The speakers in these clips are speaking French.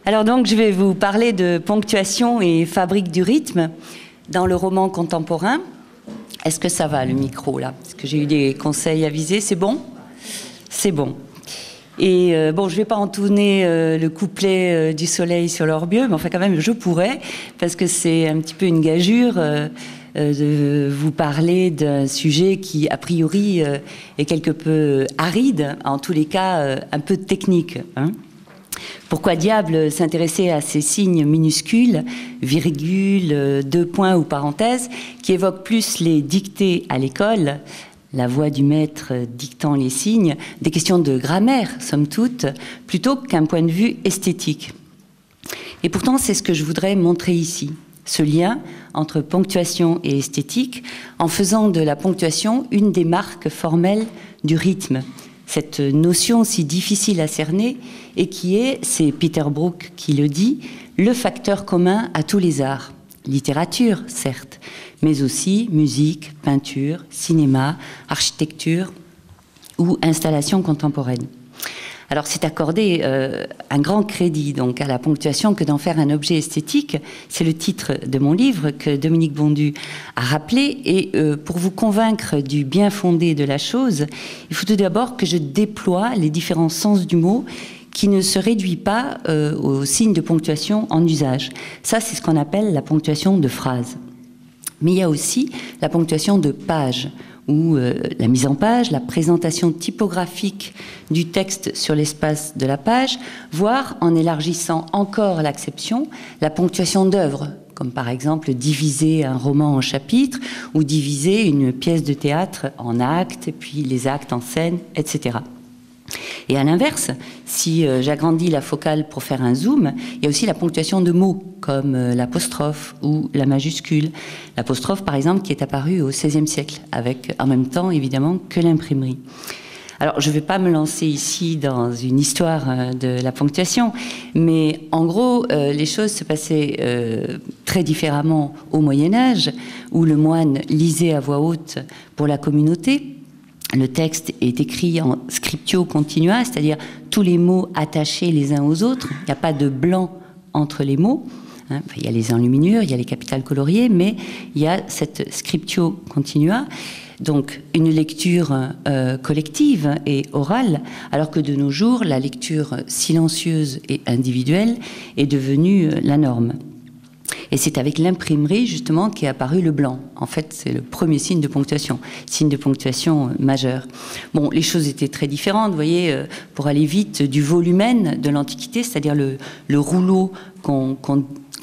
Alors donc, je vais vous parler de ponctuation et fabrique du rythme dans le roman contemporain. Est-ce que ça va, le micro, là? Parce que j'ai eu des conseils avisés. C'est bon? C'est bon. Et bon, je ne vais pas entonner le couplet du soleil sur l'orbieux, mais enfin quand même, je pourrais, parce que c'est un petit peu une gageure de vous parler d'un sujet qui, a priori, est quelque peu aride, en tous les cas, un peu technique, hein. Pourquoi diable s'intéresser à ces signes minuscules, virgules, deux points ou parenthèses, qui évoquent plus les dictées à l'école, la voix du maître dictant les signes, des questions de grammaire, somme toute, plutôt qu'un point de vue esthétique. Et pourtant, c'est ce que je voudrais montrer ici, ce lien entre ponctuation et esthétique, en faisant de la ponctuation une des marques formelles du rythme. Cette notion si difficile à cerner et qui est, c'est Peter Brook qui le dit, le facteur commun à tous les arts. Littérature, certes, mais aussi musique, peinture, cinéma, architecture ou installation contemporaine. Alors c'est accorder un grand crédit donc à la ponctuation que d'en faire un objet esthétique. C'est le titre de mon livre que Dominique Bondu a rappelé. Et pour vous convaincre du bien fondé de la chose, il faut tout d'abord que je déploie les différents sens du mot qui ne se réduit pas aux signes de ponctuation en usage. Ça, c'est ce qu'on appelle la ponctuation de phrase. Mais il y a aussi la ponctuation de page, où la mise en page, la présentation typographique du texte sur l'espace de la page, voire, en élargissant encore l'acception, la ponctuation d'œuvre, comme par exemple diviser un roman en chapitres ou diviser une pièce de théâtre en actes, et puis les actes en scène, etc. Et à l'inverse, si j'agrandis la focale pour faire un zoom, il y a aussi la ponctuation de mots, comme l'apostrophe ou la majuscule. L'apostrophe, par exemple, qui est apparue au XVIe siècle, avec en même temps, évidemment, que l'imprimerie. Alors, je ne vais pas me lancer ici dans une histoire de la ponctuation, mais en gros, les choses se passaient très différemment au Moyen-Âge, où le moine lisait à voix haute pour la communauté. Le texte est écrit en scriptio continua, c'est-à-dire tous les mots attachés les uns aux autres. Il n'y a pas de blanc entre les mots. Hein. Enfin, il y a les enluminures, il y a les capitales coloriées, mais il y a cette scriptio continua. Donc une lecture collective et orale, alors que de nos jours, la lecture silencieuse et individuelle est devenue la norme. Et c'est avec l'imprimerie, justement, qu'est apparu le blanc. En fait, c'est le premier signe de ponctuation majeur. Bon, les choses étaient très différentes, vous voyez, pour aller vite, du volumen de l'Antiquité, c'est-à-dire le rouleau qu'on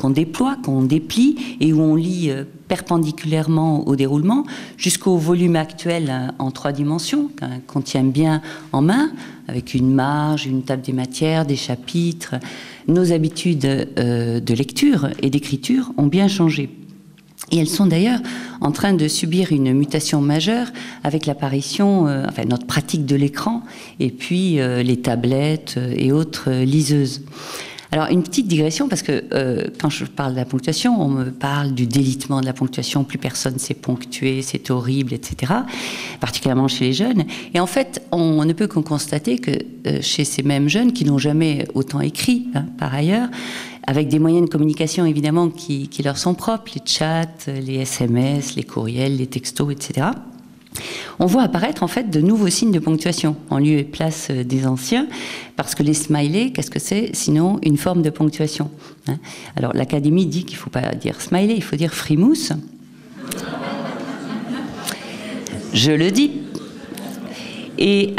déploie, qu'on déplie, et où on lit perpendiculairement au déroulement, jusqu'au volume actuel en 3 dimensions, qu'on tient bien en main, avec une marge, une table des matières, des chapitres. Nos habitudes de lecture et d'écriture ont bien changé. Et elles sont d'ailleurs en train de subir une mutation majeure avec l'apparition, enfin notre pratique de l'écran, et puis les tablettes et autres liseuses. Alors, une petite digression, parce que quand je parle de la ponctuation, on me parle du délitement de la ponctuation, plus personne sait ponctuer, c'est horrible, etc., particulièrement chez les jeunes. Et en fait, on ne peut qu'en constater que chez ces mêmes jeunes, qui n'ont jamais autant écrit, hein, par ailleurs, avec des moyens de communication, évidemment, qui leur sont propres, les chats, les SMS, les courriels, les textos, etc., on voit apparaître en fait de nouveaux signes de ponctuation en lieu et place des anciens, parce que les smileys, qu'est-ce que c'est sinon une forme de ponctuation, hein? Alors l'Académie dit qu'il ne faut pas dire smiley, il faut dire frimousse. Je le dis. Et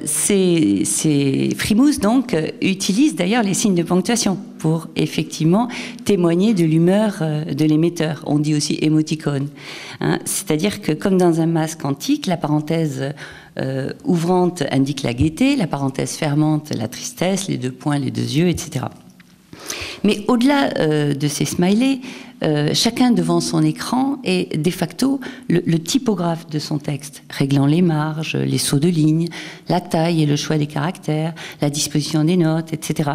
ces frimousses, donc, utilisent d'ailleurs les signes de ponctuation pour effectivement témoigner de l'humeur de l'émetteur. On dit aussi émoticône. Hein. C'est-à-dire que, comme dans un masque antique, la parenthèse ouvrante indique la gaieté, la parenthèse fermante la tristesse, les deux points, les deux yeux, etc. Mais au-delà de ces smileys, chacun devant son écran est de facto le typographe de son texte, réglant les marges, les sauts de ligne, la taille et le choix des caractères, la disposition des notes, etc.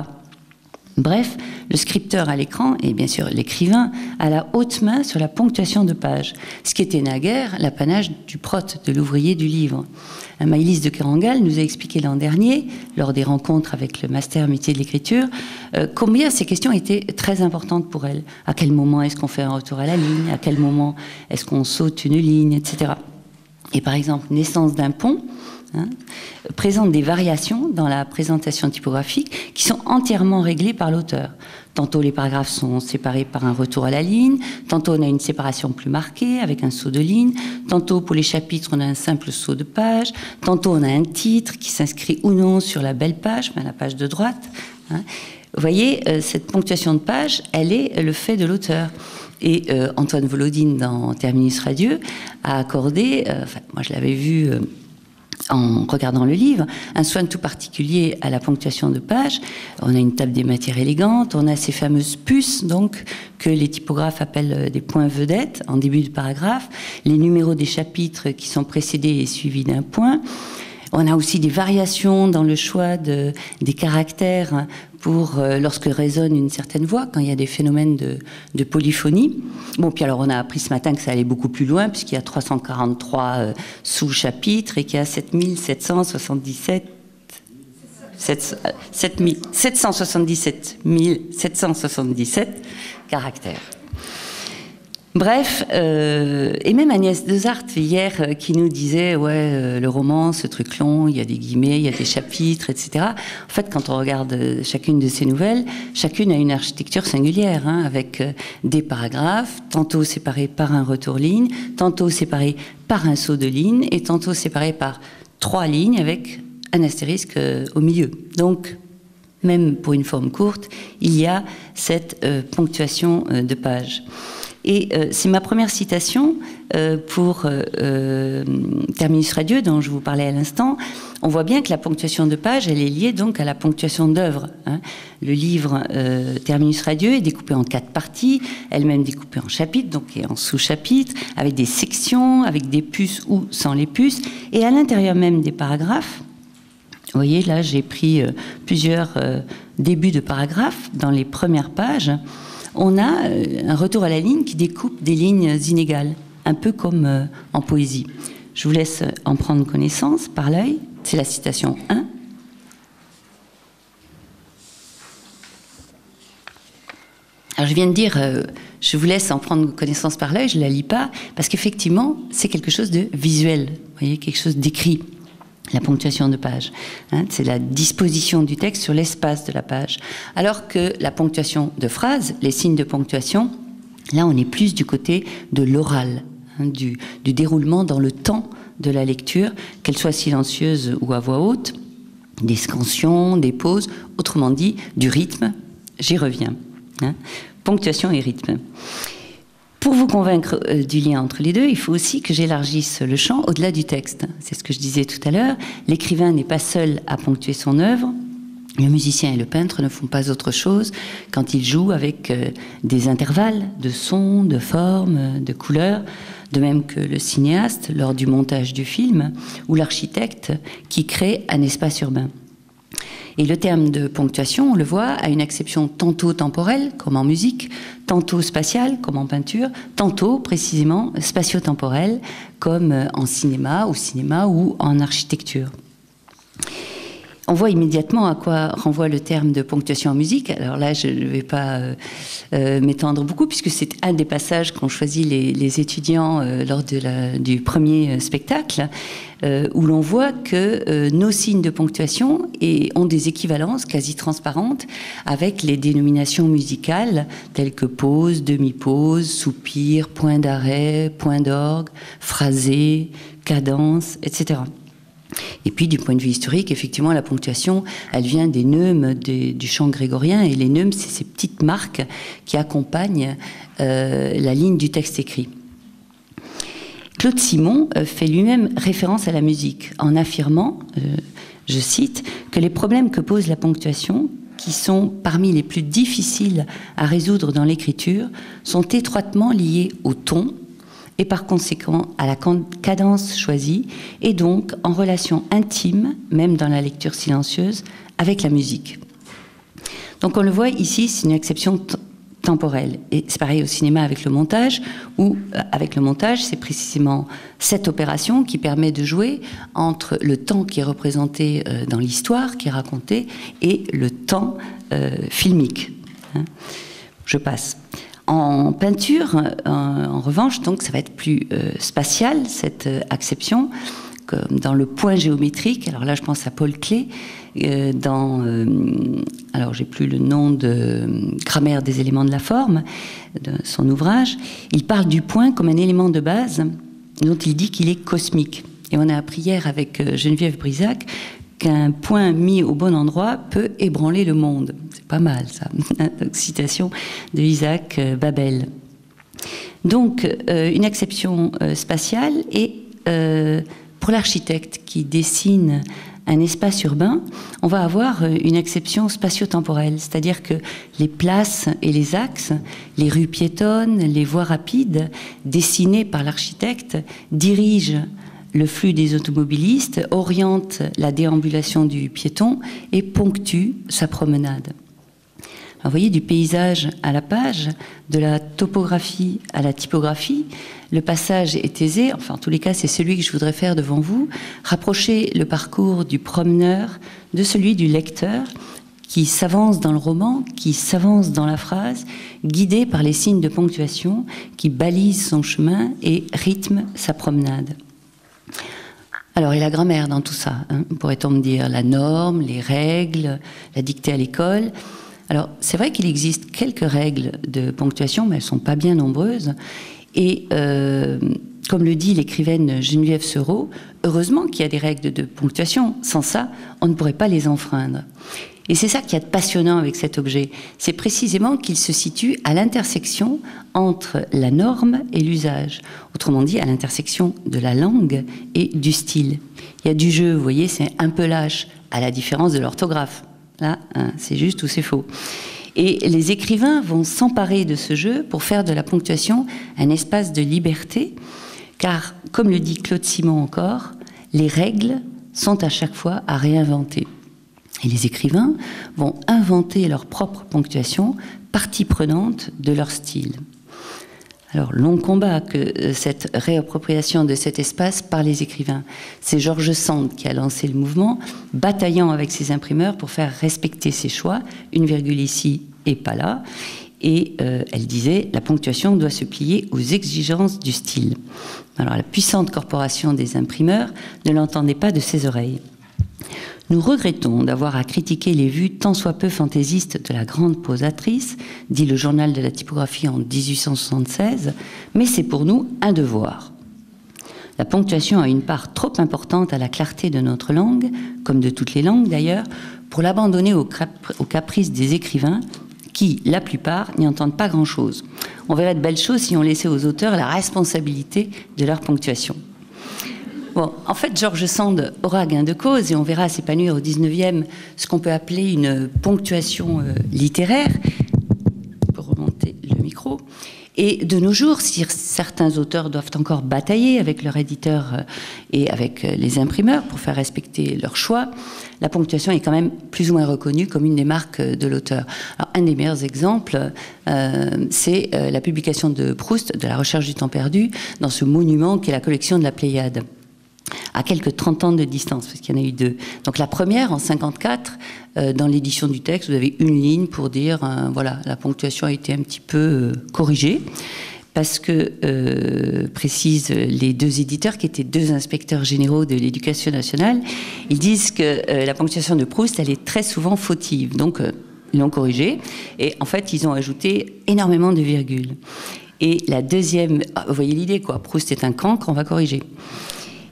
Bref, le scripteur à l'écran et bien sûr l'écrivain a la haute main sur la ponctuation de page, ce qui était naguère l'apanage du prote, de l'ouvrier du livre. Maëlys de Kerangal nous a expliqué l'an dernier, lors des rencontres avec le master métier de l'écriture, combien ces questions étaient très importantes pour elle. À quel moment est-ce qu'on fait un retour à la ligne? À quel moment est-ce qu'on saute une ligne, etc. Et par exemple, Naissance d'un pont, présente des variations dans la présentation typographique qui sont entièrement réglées par l'auteur. Tantôt les paragraphes sont séparés par un retour à la ligne, tantôt on a une séparation plus marquée avec un saut de ligne, tantôt pour les chapitres on a un simple saut de page, tantôt on a un titre qui s'inscrit ou non sur la belle page, la page de droite. Vous voyez, cette ponctuation de page, elle est le fait de l'auteur. Et Antoine Volodine, dans Terminus Radieux, a accordé, moi je l'avais vu en regardant le livre, un soin tout particulier à la ponctuation de page. On a une table des matières élégantes, on a ces fameuses puces donc, que les typographes appellent des points vedettes en début de paragraphe, les numéros des chapitres qui sont précédés et suivis d'un point. On a aussi des variations dans le choix des caractères pour lorsque résonne une certaine voix, quand il y a des phénomènes de polyphonie. Bon, puis alors on a appris ce matin que ça allait beaucoup plus loin, puisqu'il y a 343 sous-chapitres et qu'il y a 777 caractères. Bref, et même Agnès Desarthes hier qui nous disait ouais le roman, ce truc long, il y a des guillemets, il y a des chapitres, etc. En fait, quand on regarde chacune de ces nouvelles, chacune a une architecture singulière, avec des paragraphes, tantôt séparés par un retour-ligne, tantôt séparés par un saut de ligne, et tantôt séparés par 3 lignes avec un astérisque au milieu. Donc, même pour une forme courte, il y a cette ponctuation de pages. Et c'est ma première citation pour Terminus Radieux, dont je vous parlais à l'instant. On voit bien que la ponctuation de page, elle est liée donc à la ponctuation d'œuvre. Le livre Terminus Radieux est découpé en 4 parties, elle-même découpée en chapitres, donc et en sous-chapitres, avec des sections, avec des puces ou sans les puces, et à l'intérieur même des paragraphes. Vous voyez, là, j'ai pris plusieurs débuts de paragraphes dans les premières pages. On a un retour à la ligne qui découpe des lignes inégales, un peu comme en poésie. Je vous laisse en prendre connaissance par l'œil. C'est la citation 1. Alors je viens de dire, je vous laisse en prendre connaissance par l'œil, je ne la lis pas, parce qu'effectivement, c'est quelque chose de visuel, vous voyez, quelque chose d'écrit. La ponctuation de page, c'est la disposition du texte sur l'espace de la page. Alors que la ponctuation de phrase, les signes de ponctuation, là on est plus du côté de l'oral, du déroulement dans le temps de la lecture, qu'elle soit silencieuse ou à voix haute, des scansions, des pauses, autrement dit du rythme, j'y reviens. Ponctuation et rythme. Pour vous convaincre du lien entre les deux, il faut aussi que j'élargisse le champ au-delà du texte. C'est ce que je disais tout à l'heure. L'écrivain n'est pas seul à ponctuer son œuvre. Le musicien et le peintre ne font pas autre chose quand ils jouent avec des intervalles de sons, de formes, de couleurs, de même que le cinéaste lors du montage du film ou l'architecte qui crée un espace urbain. Et le terme de ponctuation, on le voit, a une acception tantôt temporelle, comme en musique, tantôt spatiale, comme en peinture, tantôt précisément spatio-temporelle, comme en cinéma ou en architecture. On voit immédiatement à quoi renvoie le terme de ponctuation en musique. Alors là, je ne vais pas m'étendre beaucoup, puisque c'est un des passages qu'ont choisi les étudiants lors du premier spectacle, où l'on voit que nos signes de ponctuation ont des équivalences quasi transparentes avec les dénominations musicales, telles que pause, demi-pause, soupir, point d'arrêt, point d'orgue, phrasé, cadence, etc. Et puis, du point de vue historique, effectivement, la ponctuation, elle vient des neumes du chant grégorien. Et les neumes, c'est ces petites marques qui accompagnent la ligne du texte écrit. Claude Simon fait lui-même référence à la musique en affirmant, je cite, que les problèmes que pose la ponctuation, qui sont parmi les plus difficiles à résoudre dans l'écriture, sont étroitement liés au ton, et par conséquent à la cadence choisie, et donc en relation intime, même dans la lecture silencieuse, avec la musique. Donc on le voit ici, c'est une acception temporelle. Et c'est pareil au cinéma avec le montage, où avec le montage, c'est précisément cette opération qui permet de jouer entre le temps qui est représenté dans l'histoire, qui est raconté, et le temps filmique. Hein. Je passe. En peinture, en revanche, donc, ça va être plus spatial, cette acception, comme dans le point géométrique. Alors là, je pense à Paul Klee, alors j'ai plus le nom de Grammaire des éléments de la forme, de son ouvrage. Il parle du point comme un élément de base dont il dit qu'il est cosmique. Et on a appris hier avec Geneviève Brisac qu'un point mis au bon endroit peut ébranler le monde. C'est pas mal, ça. Donc, citation de Isaac Babel. Donc, une acception spatiale et pour l'architecte qui dessine un espace urbain, on va avoir une acception spatio-temporelle, c'est-à-dire que les places et les axes, les rues piétonnes, les voies rapides, dessinées par l'architecte, dirigent le flux des automobilistes, oriente la déambulation du piéton et ponctue sa promenade. Alors, vous voyez, du paysage à la page, de la topographie à la typographie, le passage est aisé, enfin en tous les cas c'est celui que je voudrais faire devant vous, rapprocher le parcours du promeneur de celui du lecteur qui s'avance dans le roman, qui s'avance dans la phrase, guidé par les signes de ponctuation qui balisent son chemin et rythment sa promenade. Alors, et la grammaire dans tout ça, hein, pourrait-on me dire, la norme, les règles, la dictée à l'école. Alors, c'est vrai qu'il existe quelques règles de ponctuation, mais elles ne sont pas bien nombreuses. Et comme le dit l'écrivaine Geneviève Seurat, heureusement qu'il y a des règles de ponctuation. Sans ça, on ne pourrait pas les enfreindre. Et c'est ça qui est passionnant avec cet objet. C'est précisément qu'il se situe à l'intersection entre la norme et l'usage. Autrement dit, à l'intersection de la langue et du style. Il y a du jeu, vous voyez, c'est un peu lâche, à la différence de l'orthographe. Là, hein, c'est juste ou c'est faux. Et les écrivains vont s'emparer de ce jeu pour faire de la ponctuation un espace de liberté, car, comme le dit Claude Simon encore, les règles sont à chaque fois à réinventer. Et les écrivains vont inventer leur propre ponctuation, partie prenante de leur style. Alors, long combat que cette réappropriation de cet espace par les écrivains. C'est George Sand qui a lancé le mouvement, bataillant avec ses imprimeurs pour faire respecter ses choix, une virgule ici et pas là. Et elle disait, la ponctuation doit se plier aux exigences du style. Alors, la puissante corporation des imprimeurs ne l'entendait pas de ses oreilles. Nous regrettons d'avoir à critiquer les vues tant soit peu fantaisistes de la grande prosatrice, dit le journal de la typographie en 1876, mais c'est pour nous un devoir. La ponctuation a une part trop importante à la clarté de notre langue, comme de toutes les langues d'ailleurs, pour l'abandonner aux caprices des écrivains qui, la plupart, n'y entendent pas grand-chose. On verrait de belles choses si on laissait aux auteurs la responsabilité de leur ponctuation. Bon, en fait, George Sand aura gain de cause et on verra s'épanouir au XIXe ce qu'on peut appeler une ponctuation littéraire. On peut remonter le micro. Et de nos jours, si certains auteurs doivent encore batailler avec leur éditeur et avec les imprimeurs pour faire respecter leur choix, la ponctuation est quand même plus ou moins reconnue comme une des marques de l'auteur. Alors, un des meilleurs exemples, c'est la publication de Proust, de La Recherche du temps perdu, dans ce monument qui est la collection de la Pléiade, à quelques 30 ans de distance, parce qu'il y en a eu deux. Donc la première, en 54, dans l'édition du texte, vous avez une ligne pour dire, voilà, la ponctuation a été un petit peu corrigée, parce que, précisent les deux éditeurs, qui étaient deux inspecteurs généraux de l'Éducation nationale, ils disent que la ponctuation de Proust, elle est très souvent fautive. Donc, ils l'ont corrigée, et en fait, ils ont ajouté énormément de virgules. Et la deuxième, vous voyez l'idée, quoi, Proust est un cancre, on va corriger.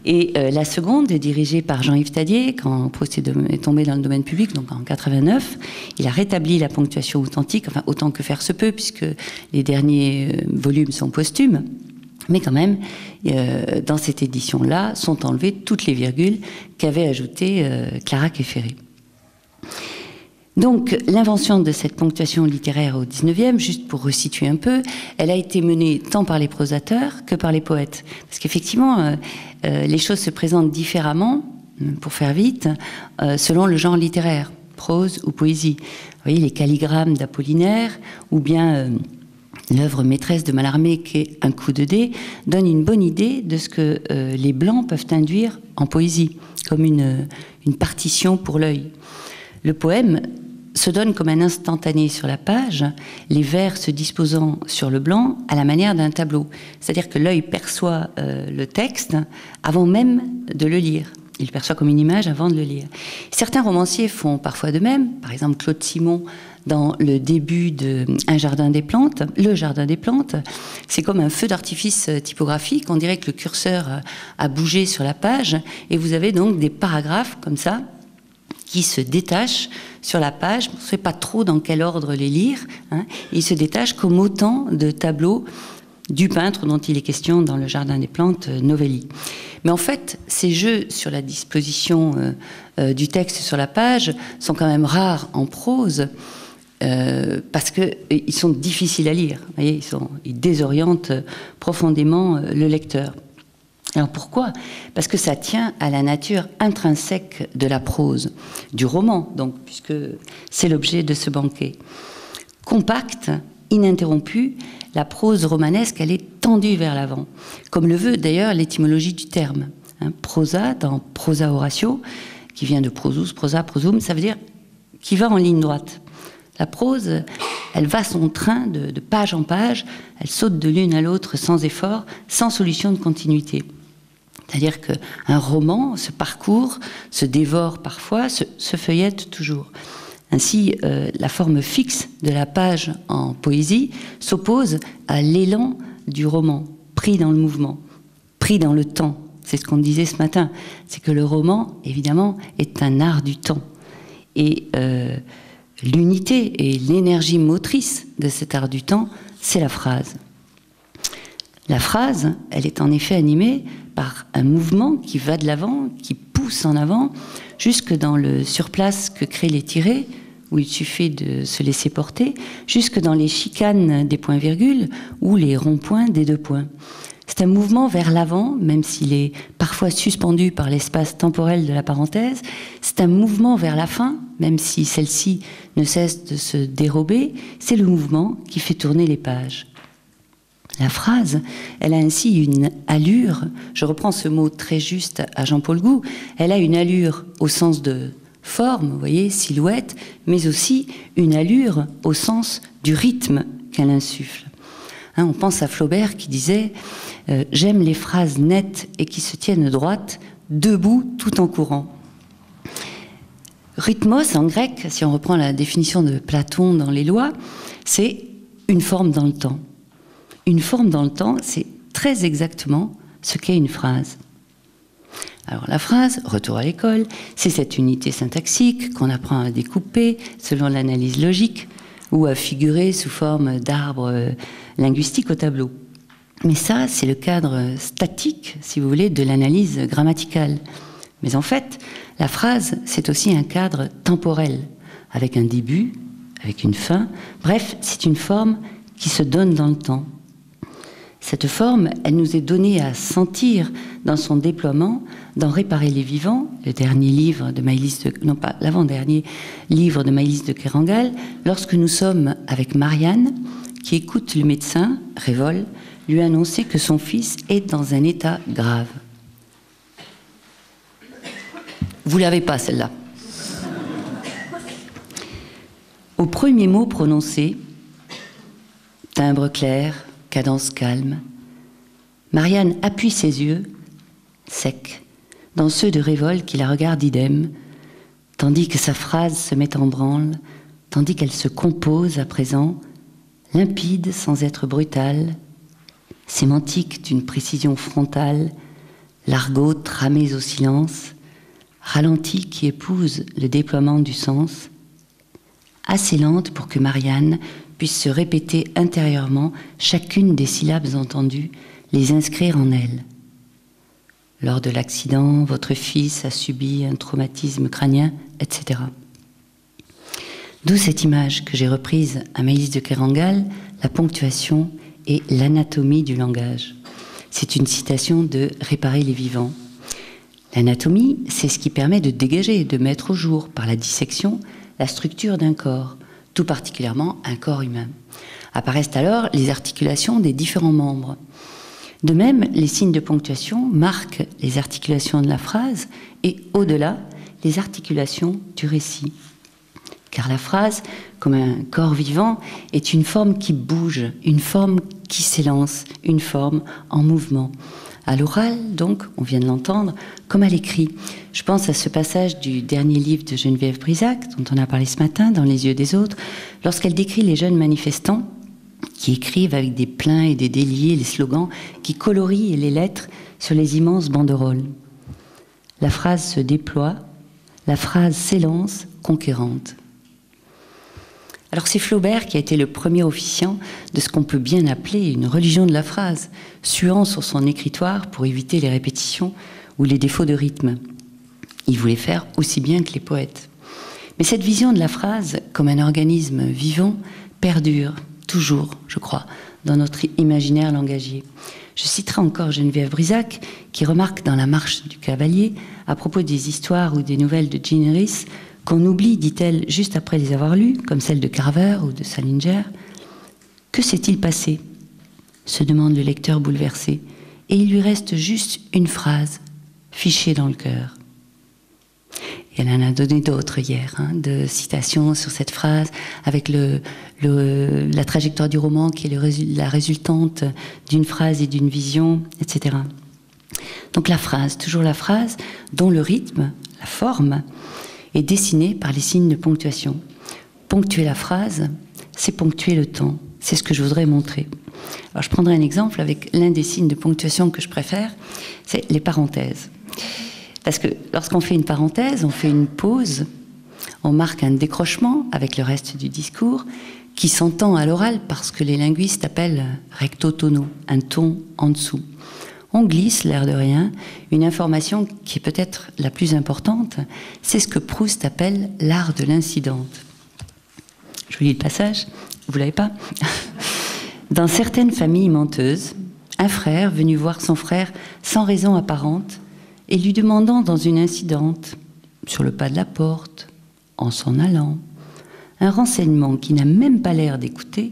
Et la seconde est dirigée par Jean-Yves Tadier, quand Proust est tombé dans le domaine public, donc en 89. Il a rétabli la ponctuation authentique, enfin autant que faire se peut, puisque les derniers volumes sont posthumes. Mais quand même, dans cette édition-là, sont enlevées toutes les virgules qu'avait ajoutées Clara Queffery. Donc, l'invention de cette ponctuation littéraire au XIXe, juste pour resituer un peu, elle a été menée tant par les prosateurs que par les poètes. Parce qu'effectivement, les choses se présentent différemment, pour faire vite, selon le genre littéraire. prose ou poésie. Vous voyez, les calligrammes d'Apollinaire, ou bien l'œuvre maîtresse de Mallarmé, qui est Un coup de dé, donne une bonne idée de ce que les blancs peuvent induire en poésie, comme une partition pour l'œil. Le poème se donne comme un instantané sur la page, les vers se disposant sur le blanc à la manière d'un tableau. C'est-à-dire que l'œil perçoit le texte avant même de le lire. Il le perçoit comme une image avant de le lire. Certains romanciers font parfois de même. Par exemple, Claude Simon, dans le début de Un jardin des plantes, Le jardin des plantes, c'est comme un feu d'artifice typographique. On dirait que le curseur a bougé sur la page et vous avez donc des paragraphes comme ça qui se détachent sur la page. On ne sait pas trop dans quel ordre les lire. Ils se détachent comme autant de tableaux du peintre dont il est question dans Le jardin des plantes, Novelli. Mais en fait, ces jeux sur la disposition du texte sur la page sont quand même rares en prose parce qu'ils sont difficiles à lire. Vous voyez, ils désorientent profondément le lecteur. Alors pourquoi? Parce que ça tient à la nature intrinsèque de la prose, du roman, donc, puisque c'est l'objet de ce banquet. Compacte, ininterrompue, la prose romanesque, elle est tendue vers l'avant, comme le veut d'ailleurs l'étymologie du terme. Prosa, dans prosa Horatio, qui vient de prosus, prosa, prosum, ça veut dire qui va en ligne droite. La prose, elle va son train de page en page, elle saute de l'une à l'autre sans effort, sans solution de continuité. C'est-à-dire qu'un roman se parcourt, se dévore parfois, se feuillette toujours. Ainsi, la forme fixe de la page en poésie s'oppose à l'élan du roman, pris dans le mouvement, pris dans le temps. C'est ce qu'on disait ce matin. C'est que le roman, évidemment, est un art du temps. Et l'unité et l'énergie motrice de cet art du temps, c'est la phrase. La phrase, elle est en effet animée par un mouvement qui va de l'avant, qui pousse en avant, jusque dans le surplace que créent les tirets, où il suffit de se laisser porter, jusque dans les chicanes des points-virgules ou les ronds-points des deux points. C'est un mouvement vers l'avant, même s'il est parfois suspendu par l'espace temporel de la parenthèse. C'est un mouvement vers la fin, même si celle-ci ne cesse de se dérober. C'est le mouvement qui fait tourner les pages. La phrase, elle a ainsi une allure, je reprends ce mot très juste à Jean-Paul Gou, elle a une allure au sens de forme, vous voyez, silhouette, mais aussi une allure au sens du rythme qu'elle insuffle. On pense à Flaubert qui disait « J'aime les phrases nettes et qui se tiennent droites, debout tout en courant ». Rhythmos, en grec, si on reprend la définition de Platon dans les Lois, c'est une forme dans le temps. Une forme dans le temps, c'est très exactement ce qu'est une phrase. Alors la phrase, retour à l'école, c'est cette unité syntaxique qu'on apprend à découper selon l'analyse logique ou à figurer sous forme d'arbre linguistique au tableau. Mais ça, c'est le cadre statique, si vous voulez, de l'analyse grammaticale. Mais en fait, la phrase, c'est aussi un cadre temporel, avec un début, avec une fin. Bref, c'est une forme qui se donne dans le temps. Cette forme, elle nous est donnée à sentir dans son déploiement dans Réparer les vivants, le dernier livre de Maëlys de... non pas l'avant-dernier livre de Maëlys de Kerangal, lorsque nous sommes avec Marianne, qui écoute le médecin, Révol, lui annoncer que son fils est dans un état grave. Vous l'avez pas, celle-là. Au premier mot prononcé, timbre clair, cadence calme, Marianne appuie ses yeux, secs, dans ceux de Révol qui la regardent idem, tandis que sa phrase se met en branle, tandis qu'elle se compose à présent, limpide sans être brutale, sémantique d'une précision frontale, l'argot tramé au silence, ralenti qui épouse le déploiement du sens, assez lente pour que Marianne puisse se répéter intérieurement chacune des syllabes entendues, les inscrire en elle. Lors de l'accident, votre fils a subi un traumatisme crânien, etc. D'où cette image que j'ai reprise à Maëlys de Kerangal, la ponctuation et l'anatomie du langage. C'est une citation de Réparer les vivants. L'anatomie, c'est ce qui permet de dégager, de mettre au jour, par la dissection, la structure d'un corps, tout particulièrement un corps humain. Apparaissent alors les articulations des différents membres. De même, les signes de ponctuation marquent les articulations de la phrase et, au-delà, les articulations du récit. Car la phrase, comme un corps vivant, est une forme qui bouge, une forme qui s'élance, une forme en mouvement. À l'oral, donc, on vient de l'entendre, comme à l'écrit. Je pense à ce passage du dernier livre de Geneviève Brisac, dont on a parlé ce matin, Dans les yeux des autres, lorsqu'elle décrit les jeunes manifestants qui écrivent avec des pleins et des déliés les slogans qui colorient les lettres sur les immenses banderoles. La phrase se déploie, la phrase s'élance, conquérante. Alors c'est Flaubert qui a été le premier officiant de ce qu'on peut bien appeler une religion de la phrase, suant sur son écritoire pour éviter les répétitions ou les défauts de rythme. Il voulait faire aussi bien que les poètes. Mais cette vision de la phrase comme un organisme vivant perdure toujours, je crois, dans notre imaginaire langagier. Je citerai encore Geneviève Brisac, qui remarque dans La Marche du Cavalier, à propos des histoires ou des nouvelles de Jean Rhys, qu'on oublie, dit-elle, juste après les avoir lues, comme celle de Carver ou de Salinger. Que s'est-il passé ? Se demande le lecteur bouleversé. Et il lui reste juste une phrase, fichée dans le cœur. Et elle en a donné d'autres hier, de citations sur cette phrase, avec la trajectoire du roman qui est la résultante d'une phrase et d'une vision, etc. Donc la phrase, toujours la phrase, dont le rythme, la forme, est dessiné par les signes de ponctuation. Ponctuer la phrase, c'est ponctuer le temps. C'est ce que je voudrais montrer. Alors je prendrai un exemple avec l'un des signes de ponctuation que je préfère, c'est les parenthèses. Parce que lorsqu'on fait une parenthèse, on fait une pause, on marque un décrochement avec le reste du discours, qui s'entend à l'oral parce que les linguistes appellent recto tono, un ton en dessous. On glisse, l'air de rien, une information qui est peut-être la plus importante, c'est ce que Proust appelle l'art de l'incidente. Je vous lis le passage, vous l'avez pas ? Dans certaines familles menteuses, un frère venu voir son frère sans raison apparente et lui demandant dans une incidente, sur le pas de la porte, en s'en allant, un renseignement qui n'a même pas l'air d'écouter,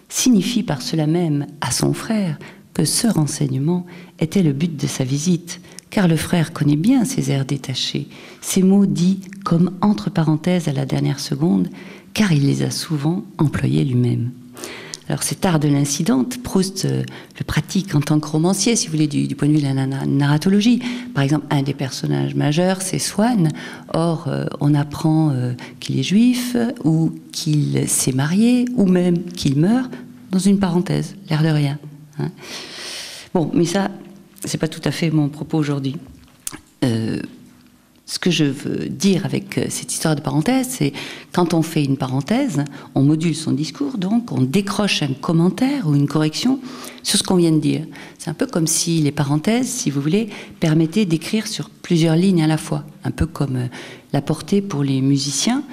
signifie par cela même à son frère que ce renseignement était le but de sa visite, car le frère connaît bien ses airs détachés, ces mots dits comme entre parenthèses à la dernière seconde, car il les a souvent employés lui-même. Alors cet art de l'incidente, Proust le pratique en tant que romancier, si vous voulez, du point de vue de la narratologie. Par exemple, un des personnages majeurs, c'est Swann. Or, on apprend qu'il est juif, ou qu'il s'est marié, ou même qu'il meurt, dans une parenthèse, l'air de rien. Hein. Bon, mais ça, c'est pas tout à fait mon propos aujourd'hui. Ce que je veux dire avec cette histoire de parenthèse, c'est quand on fait une parenthèse, on module son discours, donc on décroche un commentaire ou une correction sur ce qu'on vient de dire. C'est un peu comme si les parenthèses, si vous voulez, permettaient d'écrire sur plusieurs lignes à la fois, un peu comme la portée pour les musiciens,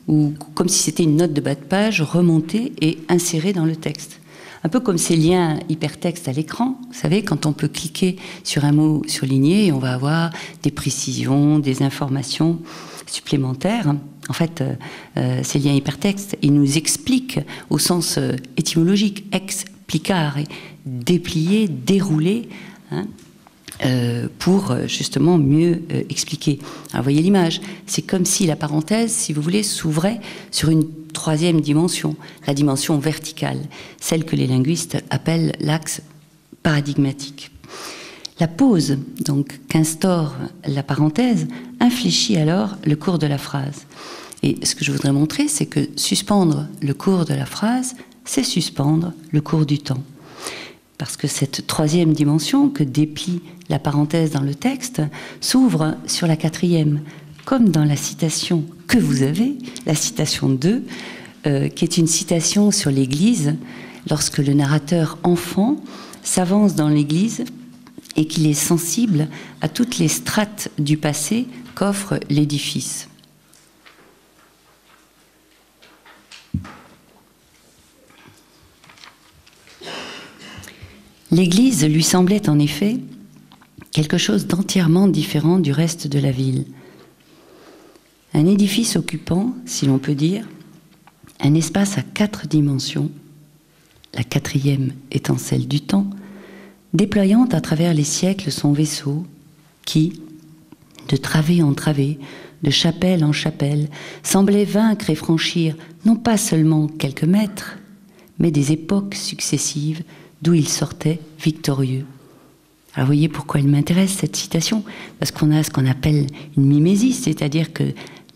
ou comme si c'était une note de bas de page remontée et insérée dans le texte. Un peu comme ces liens hypertextes à l'écran, vous savez, quand on peut cliquer sur un mot surligné et on va avoir des précisions, des informations supplémentaires. En fait, ces liens hypertextes, ils nous expliquent au sens étymologique, explicar, et déplier, dérouler, pour justement mieux expliquer. Alors, voyez l'image, c'est comme si la parenthèse, si vous voulez, s'ouvrait sur une troisième dimension, la dimension verticale, celle que les linguistes appellent l'axe paradigmatique. La pause, donc, qu'instaure la parenthèse, infléchit alors le cours de la phrase. Et ce que je voudrais montrer, c'est que suspendre le cours de la phrase, c'est suspendre le cours du temps. Parce que cette troisième dimension que déplie la parenthèse dans le texte s'ouvre sur la quatrième, comme dans la citation que vous avez, la citation 2, qui est une citation sur l'Église, lorsque le narrateur enfant s'avance dans l'Église et qu'il est sensible à toutes les strates du passé qu'offre l'édifice. L'Église lui semblait en effet quelque chose d'entièrement différent du reste de la ville. un édifice occupant, si l'on peut dire, un espace à 4 dimensions, la 4e étant celle du temps, déployant à travers les siècles son vaisseau qui, de travée en travée, de chapelle en chapelle, semblait vaincre et franchir non pas seulement quelques mètres, mais des époques successives d'où il sortait victorieux. Alors vous voyez pourquoi elle m'intéresse cette citation, parce qu'on a ce qu'on appelle une mimésis, c'est-à-dire que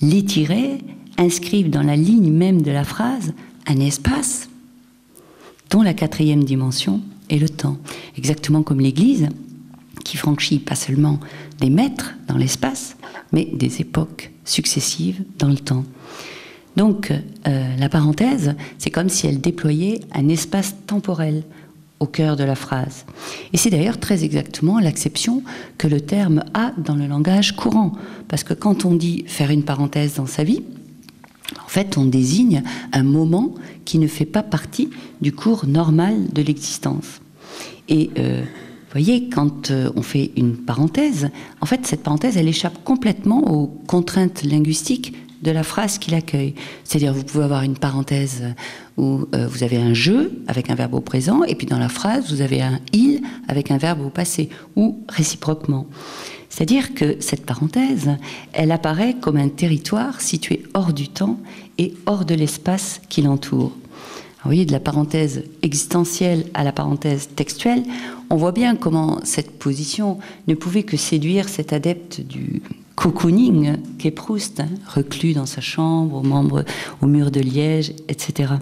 les tirets inscrivent dans la ligne même de la phrase un espace dont la 4e dimension est le temps. Exactement comme l'Église, qui franchit pas seulement des mètres dans l'espace, mais des époques successives dans le temps. Donc la parenthèse, c'est comme si elle déployait un espace temporel au cœur de la phrase. Et c'est d'ailleurs très exactement l'acception que le terme a dans le langage courant. Parce que quand on dit faire une parenthèse dans sa vie, en fait, on désigne un moment qui ne fait pas partie du cours normal de l'existence. Et vous voyez, quand on fait une parenthèse, en fait, cette parenthèse, elle échappe complètement aux contraintes linguistiques de la phrase qui l'accueille. C'est-à-dire, vous pouvez avoir une parenthèse où vous avez un « je » avec un verbe au présent, et puis dans la phrase, vous avez un « il » avec un verbe au passé, ou réciproquement. C'est-à-dire que cette parenthèse, elle apparaît comme un territoire situé hors du temps et hors de l'espace qui l'entoure. Vous voyez, de la parenthèse existentielle à la parenthèse textuelle, on voit bien comment cette position ne pouvait que séduire cet adepte du cocooning qu'est Proust, reclus dans sa chambre, au mur de liège, etc.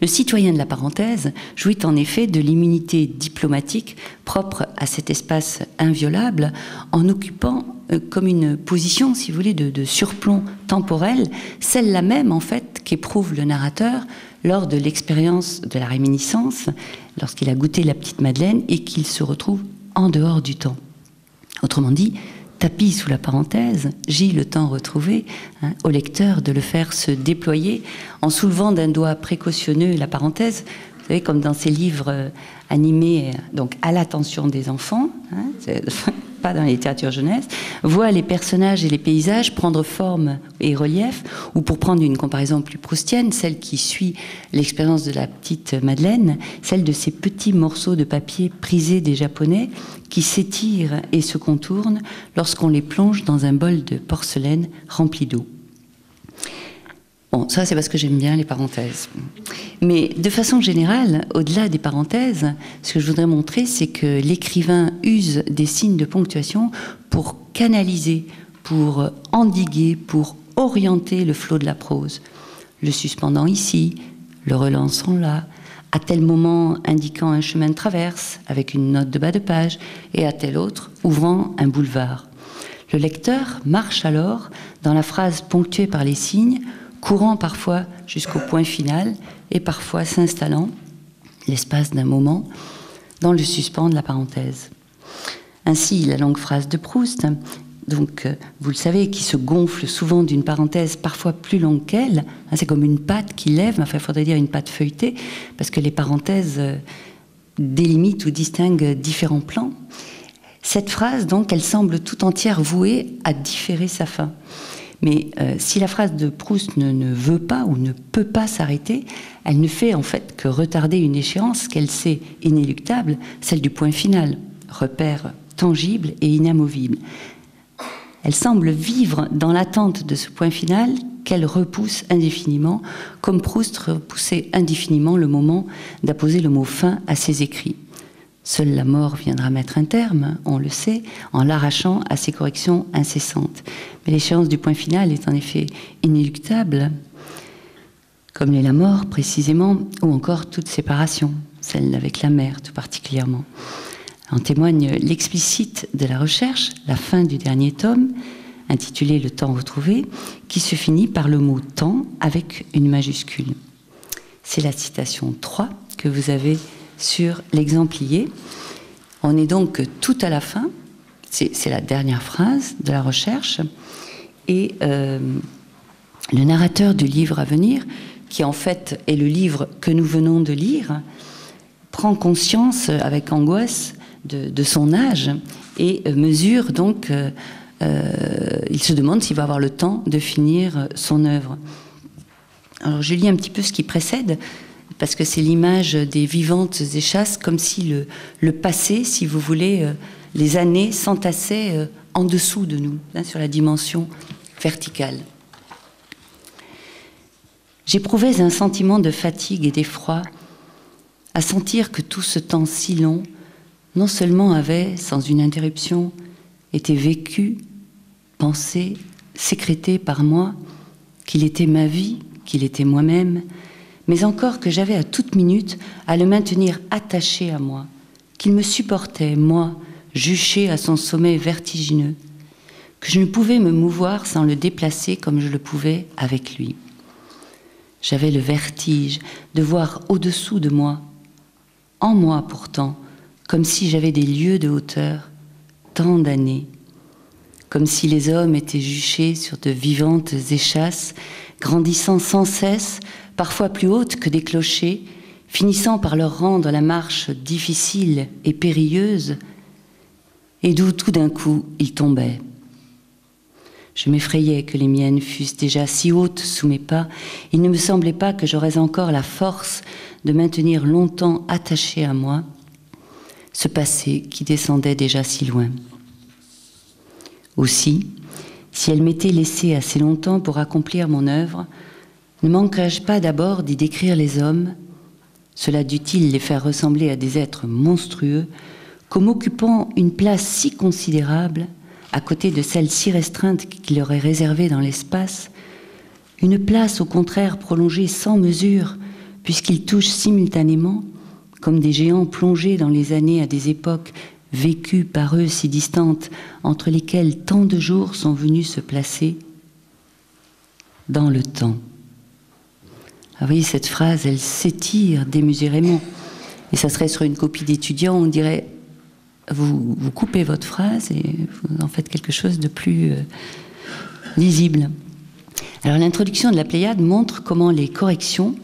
Le citoyen de la parenthèse jouit en effet de l'immunité diplomatique propre à cet espace inviolable en occupant comme une position, si vous voulez, de surplomb temporel, celle-là même en fait qu'éprouve le narrateur lors de l'expérience de la réminiscence, lorsqu'il a goûté la petite Madeleine et qu'il se retrouve en dehors du temps. Autrement dit, tapis sous la parenthèse, J le temps retrouvé, au lecteur de le faire se déployer en soulevant d'un doigt précautionneux la parenthèse, vous savez, comme dans ces livres animés, donc à l'attention des enfants, pas dans la littérature jeunesse, voit les personnages et les paysages prendre forme et relief, ou pour prendre une comparaison plus proustienne, celle qui suit l'expérience de la petite Madeleine, celle de ces petits morceaux de papier prisés des Japonais qui s'étirent et se contournent lorsqu'on les plonge dans un bol de porcelaine rempli d'eau. Bon, ça c'est parce que j'aime bien les parenthèses. Mais de façon générale, au-delà des parenthèses, ce que je voudrais montrer, c'est que l'écrivain use des signes de ponctuation pour canaliser, pour endiguer, pour orienter le flot de la prose. Le suspendant ici, le relançant là, à tel moment indiquant un chemin de traverse avec une note de bas de page, et à tel autre ouvrant un boulevard. Le lecteur marche alors dans la phrase ponctuée par les signes, courant parfois jusqu'au point final et parfois s'installant, l'espace d'un moment, dans le suspens de la parenthèse. Ainsi, la longue phrase de Proust, donc vous le savez, qui se gonfle souvent d'une parenthèse parfois plus longue qu'elle, c'est comme une pâte qui lève, enfin il faudrait dire une pâte feuilletée, parce que les parenthèses délimitent ou distinguent différents plans. Cette phrase, donc, elle semble tout entière vouée à différer sa fin. Mais si la phrase de Proust ne veut pas ou ne peut pas s'arrêter, elle ne fait en fait que retarder une échéance qu'elle sait inéluctable, celle du point final, repère tangible et inamovible. Elle semble vivre dans l'attente de ce point final qu'elle repousse indéfiniment, comme Proust repoussait indéfiniment le moment d'apposer le mot « fin » à ses écrits. Seule la mort viendra mettre un terme, on le sait, en l'arrachant à ses corrections incessantes. Mais l'échéance du point final est en effet inéluctable, comme l'est la mort précisément, ou encore toute séparation, celle avec la mère tout particulièrement. En témoigne l'explicite de la recherche, la fin du dernier tome, intitulé « Le temps retrouvé », qui se finit par le mot « temps » avec une majuscule. C'est la citation 3 que vous avez sur l'exemplier. On est donc tout à la fin, c'est la dernière phrase de la recherche, et le narrateur du livre à venir, qui en fait est le livre que nous venons de lire, prend conscience avec angoisse de son âge et mesure donc il se demande s'il va avoir le temps de finir son œuvre. Alors je lis un petit peu ce qui précède, parce que c'est l'image des vivantes échasses, comme si le passé, si vous voulez, les années s'entassaient en dessous de nous, hein, sur la dimension verticale. J'éprouvais un sentiment de fatigue et d'effroi à sentir que tout ce temps si long, non seulement avait, sans une interruption, été vécu, pensé, sécrété par moi, qu'il était ma vie, qu'il était moi-même, mais encore que j'avais à toute minute à le maintenir attaché à moi, qu'il me supportait, moi, juché à son sommet vertigineux, que je ne pouvais me mouvoir sans le déplacer comme je le pouvais avec lui. J'avais le vertige de voir au-dessous de moi, en moi pourtant, comme si j'avais des lieues de hauteur, tant d'années, comme si les hommes étaient juchés sur de vivantes échasses, grandissant sans cesse, parfois plus hautes que des clochers, finissant par leur rendre la marche difficile et périlleuse, et d'où tout d'un coup ils tombaient. Je m'effrayais que les miennes fussent déjà si hautes sous mes pas. Il ne me semblait pas que j'aurais encore la force de maintenir longtemps attaché à moi ce passé qui descendait déjà si loin. Aussi, si elle m'était laissée assez longtemps pour accomplir mon œuvre, ne manquerais-je pas d'abord d'y décrire les hommes, cela dût-il les faire ressembler à des êtres monstrueux, comme occupant une place si considérable, à côté de celle si restreinte qu'il leur est réservée dans l'espace, une place au contraire prolongée sans mesure, puisqu'ils touchent simultanément, comme des géants plongés dans les années à des époques vécues par eux si distantes, entre lesquelles tant de jours sont venus se placer dans le temps. Alors, vous voyez, cette phrase, elle s'étire démesurément. Et ça serait sur une copie d'étudiant, on dirait, vous coupez votre phrase et vous en faites quelque chose de plus lisible. Alors l'introduction de la Pléiade montre comment les corrections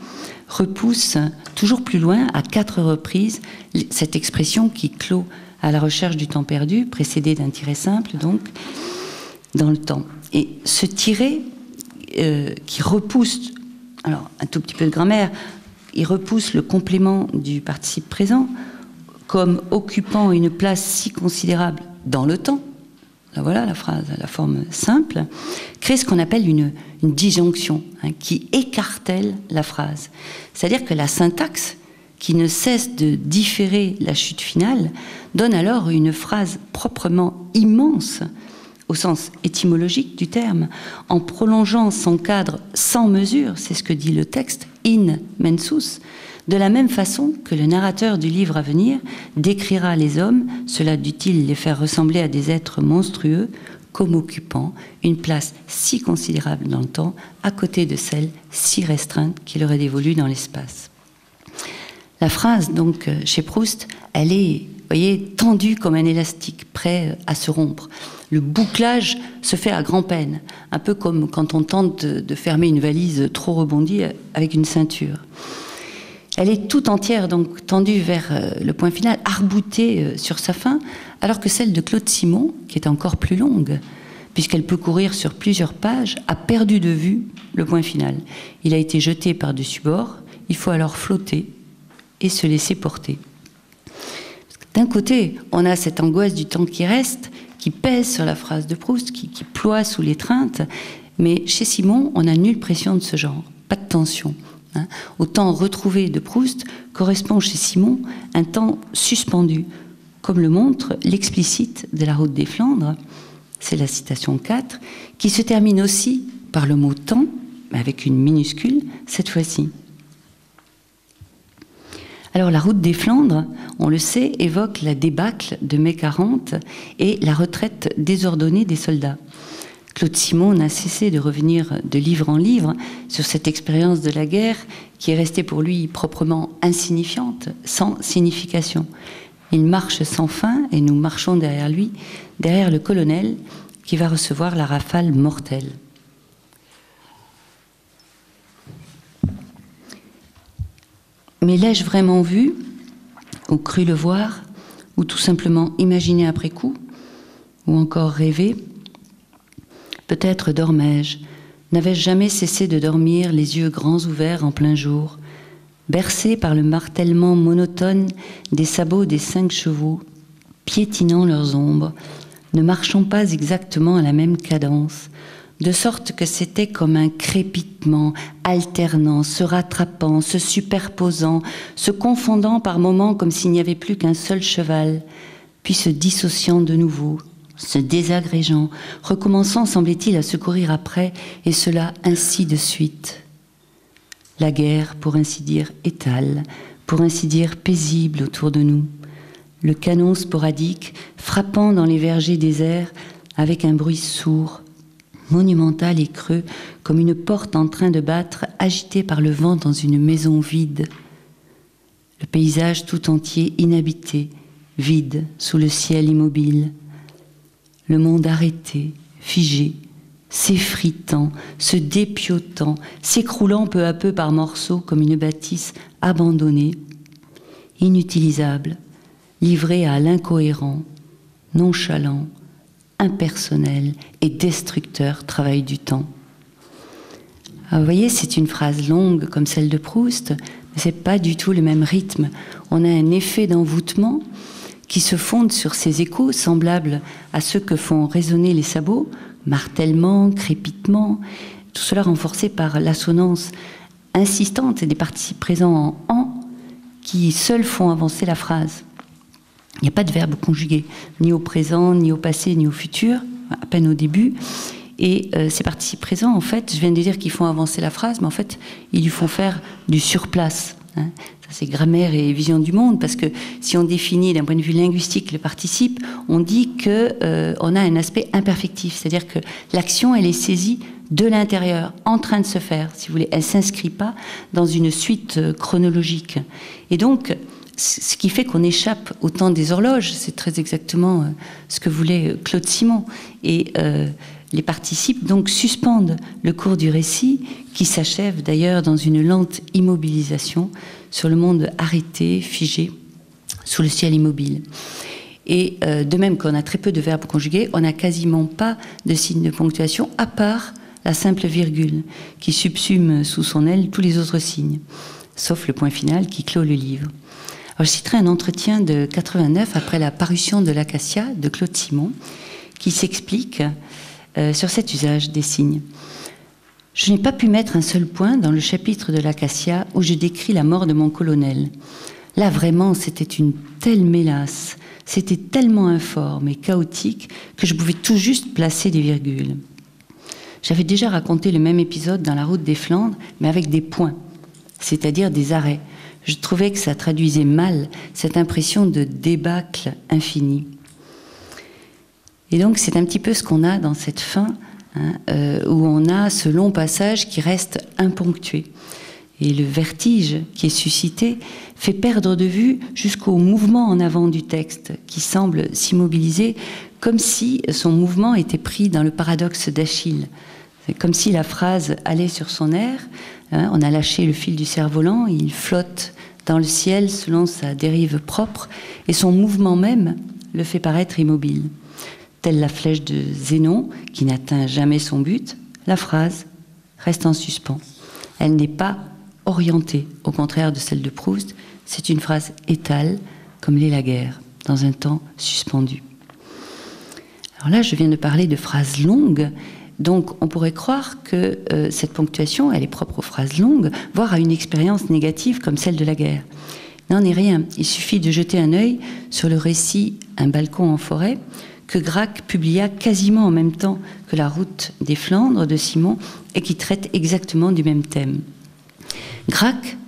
repoussent toujours plus loin, à 4 reprises, cette expression qui clôt à la recherche du temps perdu, précédée d'un tiret simple, donc, dans le temps. Et ce tiret qui repousse, alors un tout petit peu de grammaire, il repousse le complément du participe présent comme occupant une place si considérable dans le temps. Là, voilà la phrase, la forme simple, crée ce qu'on appelle une disjonction, hein, qui écartèle la phrase. C'est-à-dire que la syntaxe, qui ne cesse de différer la chute finale, donne alors une phrase proprement immense, au sens étymologique du terme, en prolongeant son cadre sans mesure, c'est ce que dit le texte, in mensus, de la même façon que le narrateur du livre à venir décrira les hommes, cela dût-il les faire ressembler à des êtres monstrueux, comme occupant une place si considérable dans le temps, à côté de celle si restreinte qui leur est dévolue dans l'espace. La phrase, donc, chez Proust, elle est, vous voyez, tendue comme un élastique, prêt à se rompre. Le bouclage se fait à grand-peine, un peu comme quand on tente de fermer une valise trop rebondie avec une ceinture. Elle est tout entière, donc, tendue vers le point final, arc-boutée sur sa fin, alors que celle de Claude Simon, qui est encore plus longue, puisqu'elle peut courir sur plusieurs pages, a perdu de vue le point final. Il a été jeté par-dessus bord, il faut alors flotter et se laisser porter. D'un côté, on a cette angoisse du temps qui reste, qui pèse sur la phrase de Proust, qui ploie sous l'étreinte, mais chez Simon, on n'a nulle pression de ce genre, pas de tension. Hein. Au temps retrouvé de Proust correspond chez Simon un temps suspendu, comme le montre l'explicite de la Route des Flandres, c'est la citation 4, qui se termine aussi par le mot temps, mais avec une minuscule cette fois-ci. Alors la Route des Flandres, on le sait, évoque la débâcle de mai 40 et la retraite désordonnée des soldats. Claude Simon n'a cessé de revenir de livre en livre sur cette expérience de la guerre qui est restée pour lui proprement insignifiante, sans signification. Il marche sans fin et nous marchons derrière lui, derrière le colonel qui va recevoir la rafale mortelle. Mais l'ai-je vraiment vu, ou cru le voir, ou tout simplement imaginé après coup, ou encore rêvé? peut-être dormais-je, n'avais-je jamais cessé de dormir, les yeux grands ouverts en plein jour, bercé par le martèlement monotone des sabots des 5 chevaux, piétinant leurs ombres, ne marchant pas exactement à la même cadence, de sorte que c'était comme un crépitement, alternant, se rattrapant, se superposant, se confondant par moments comme s'il n'y avait plus qu'un seul cheval, puis se dissociant de nouveau, se désagrégeant, recommençant, semblait-il, à se courir après, et cela ainsi de suite. La guerre, pour ainsi dire, étale, pour ainsi dire, paisible autour de nous. Le canon sporadique, frappant dans les vergers déserts, avec un bruit sourd, monumental et creux, comme une porte en train de battre, agitée par le vent dans une maison vide. Le paysage tout entier inhabité, vide, sous le ciel immobile. Le monde arrêté, figé, s'effritant, se dépiotant, s'écroulant peu à peu par morceaux comme une bâtisse abandonnée, inutilisable, livré à l'incohérent, nonchalant, impersonnel et destructeur travail du temps. Alors, vous voyez, c'est une phrase longue comme celle de Proust, mais c'est pas du tout le même rythme. On a un effet d'envoûtement qui se fonde sur ces échos semblables à ceux que font résonner les sabots, martèlement, crépitement, tout cela renforcé par l'assonance insistante des participes présents en « en » qui seuls font avancer la phrase. Il n'y a pas de verbe conjugué, ni au présent, ni au passé, ni au futur, à peine au début. Et ces participes présents, en fait, je viens de dire qu'ils font avancer la phrase, mais en fait, ils lui font faire du surplace. Hein. Ça, c'est grammaire et vision du monde, parce que si on définit d'un point de vue linguistique le participe, on dit qu'on a un aspect imperfectif, c'est-à-dire que l'action, elle est saisie de l'intérieur, en train de se faire, si vous voulez. Elle ne s'inscrit pas dans une suite chronologique. Et donc, ce qui fait qu'on échappe au temps des horloges, c'est très exactement ce que voulait Claude Simon. Et les participes donc suspendent le cours du récit, qui s'achève d'ailleurs dans une lente immobilisation sur le monde arrêté, figé, sous le ciel immobile. Et de même qu'on a très peu de verbes conjugués, on n'a quasiment pas de signe de ponctuation, à part la simple virgule, qui subsume sous son aile tous les autres signes, sauf le point final qui clôt le livre. Alors, je citerai un entretien de 89 après la parution de l'Acacia de Claude Simon qui s'explique sur cet usage des signes. Je n'ai pas pu mettre un seul point dans le chapitre de l'Acacia où je décris la mort de mon colonel. Là, vraiment, c'était une telle mélasse, c'était tellement informe et chaotique que je pouvais tout juste placer des virgules. J'avais déjà raconté le même épisode dans La Route des Flandres, mais avec des points, c'est-à-dire des arrêts. Je trouvais que ça traduisait mal cette impression de débâcle infini. Et donc, c'est un petit peu ce qu'on a dans cette fin, hein, où on a ce long passage qui reste imponctué. Et le vertige qui est suscité fait perdre de vue jusqu'au mouvement en avant du texte, qui semble s'immobiliser comme si son mouvement était pris dans le paradoxe d'Achille. C'est comme si la phrase allait sur son air, hein, on a lâché le fil du cerf-volant, il flotte dans le ciel selon sa dérive propre, et son mouvement même le fait paraître immobile. Telle la flèche de Zénon, qui n'atteint jamais son but, la phrase reste en suspens. Elle n'est pas orientée, au contraire de celle de Proust, c'est une phrase étale, comme l'est la guerre, dans un temps suspendu. Alors là, je viens de parler de phrases longues, donc on pourrait croire que cette ponctuation, elle est propre aux phrases longues, voire à une expérience négative comme celle de la guerre. N'en est rien, il suffit de jeter un œil sur le récit « Un balcon en forêt » que Gracq publia quasiment en même temps que La Route des Flandres de Simon et qui traite exactement du même thème. Gracq,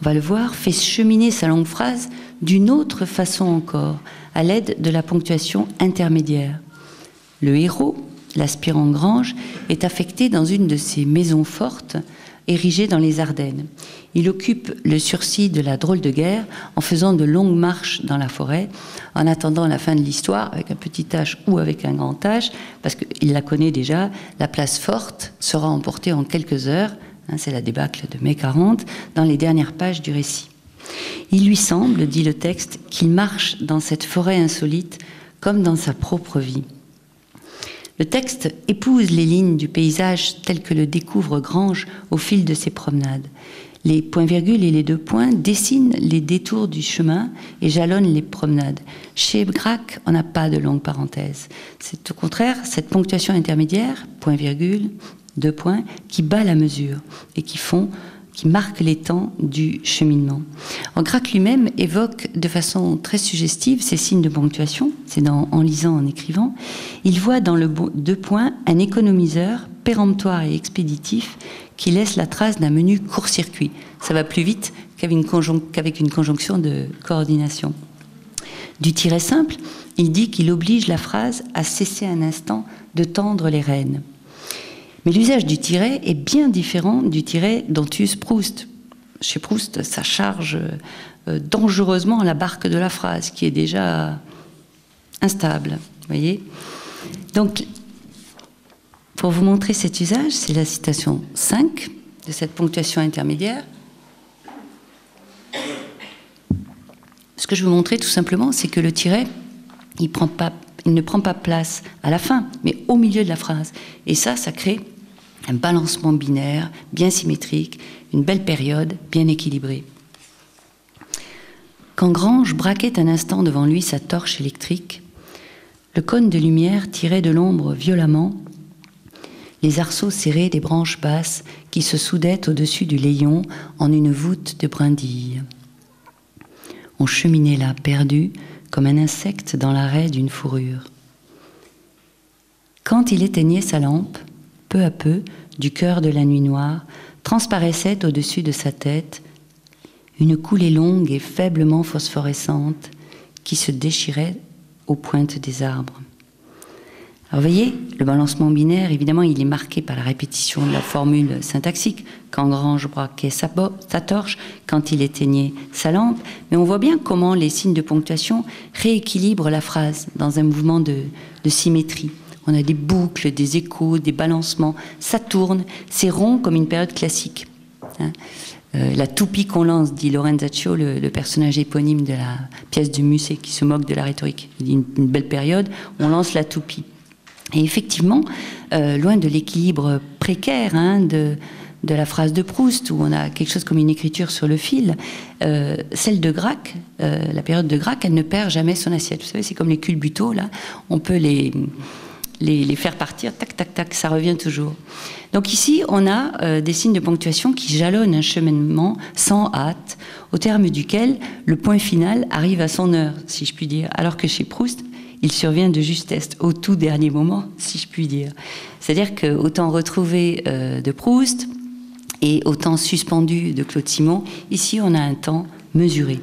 on va le voir, fait cheminer sa longue phrase d'une autre façon encore, à l'aide de la ponctuation intermédiaire. Le héros, l'aspirant Grange, est affecté dans une de ces maisons fortes érigées dans les Ardennes. Il occupe le sursis de la drôle de guerre en faisant de longues marches dans la forêt, en attendant la fin de l'histoire, avec un petit H ou avec un grand H, parce qu'il la connaît déjà, la place forte sera emportée en quelques heures, hein, c'est la débâcle de mai 40, dans les dernières pages du récit. Il lui semble, dit le texte, qu'il marche dans cette forêt insolite comme dans sa propre vie. Le texte épouse les lignes du paysage tel que le découvre Grange au fil de ses promenades. Les points-virgules et les deux points dessinent les détours du chemin et jalonnent les promenades. Chez Braque, on n'a pas de longue parenthèse. C'est au contraire cette ponctuation intermédiaire, point-virgule, deux points, qui bat la mesure et qui marque les temps du cheminement. Graque lui-même évoque de façon très suggestive ces signes de ponctuation, c'est en lisant, en écrivant. Il voit dans le deux points un économiseur péremptoire et expéditif qui laisse la trace d'un menu court-circuit. Ça va plus vite qu'avec une conjonction de coordination. Du tiret simple, il dit qu'il oblige la phrase à cesser un instant de tendre les rênes. Mais l'usage du tiret est bien différent du tiret dont use Proust. Chez Proust, ça charge dangereusement la barque de la phrase, qui est déjà instable. Voyez ? Donc, pour vous montrer cet usage, c'est la citation 5 de cette ponctuation intermédiaire. Ce que je veux montrer tout simplement, c'est que le tiret, il ne prend pas place à la fin, mais au milieu de la phrase. Et ça crée un balancement binaire bien symétrique, une belle période bien équilibrée. Quand Grange braquait un instant devant lui sa torche électrique, le cône de lumière tirait de l'ombre violemment les arceaux serrés des branches basses qui se soudaient au-dessus du layon en une voûte de brindilles. On cheminait là, perdu, comme un insecte dans l'arrêt d'une fourrure. Quand il éteignait sa lampe, peu à peu, du cœur de la nuit noire, transparaissait au-dessus de sa tête une coulée longue et faiblement phosphorescente qui se déchirait aux pointes des arbres. Alors, vous voyez, le balancement binaire, évidemment, il est marqué par la répétition de la formule syntaxique, quand Grange braquait sa torche, quand il éteignait sa lampe, mais on voit bien comment les signes de ponctuation rééquilibrent la phrase dans un mouvement de symétrie. On a des boucles, des échos, des balancements, ça tourne, c'est rond comme une période classique. La toupie qu'on lance, dit Lorenzaccio, le personnage éponyme de la pièce de Musset qui se moque de la rhétorique. Il dit une belle période, on lance la toupie. Et effectivement, loin de l'équilibre précaire de la phrase de Proust, où on a quelque chose comme une écriture sur le fil, celle de Gracq, la période de Gracq, elle ne perd jamais son assiette. Vous savez, c'est comme les culbutos, là, on peut les faire partir, tac, tac, tac, ça revient toujours. Donc ici, on a des signes de ponctuation qui jalonnent un cheminement sans hâte, au terme duquel le point final arrive à son heure, si je puis dire, alors que chez Proust, il survient de justesse, au tout dernier moment, si je puis dire. C'est-à-dire qu'au temps retrouvé de Proust et au temps suspendu de Claude Simon, ici on a un temps mesuré.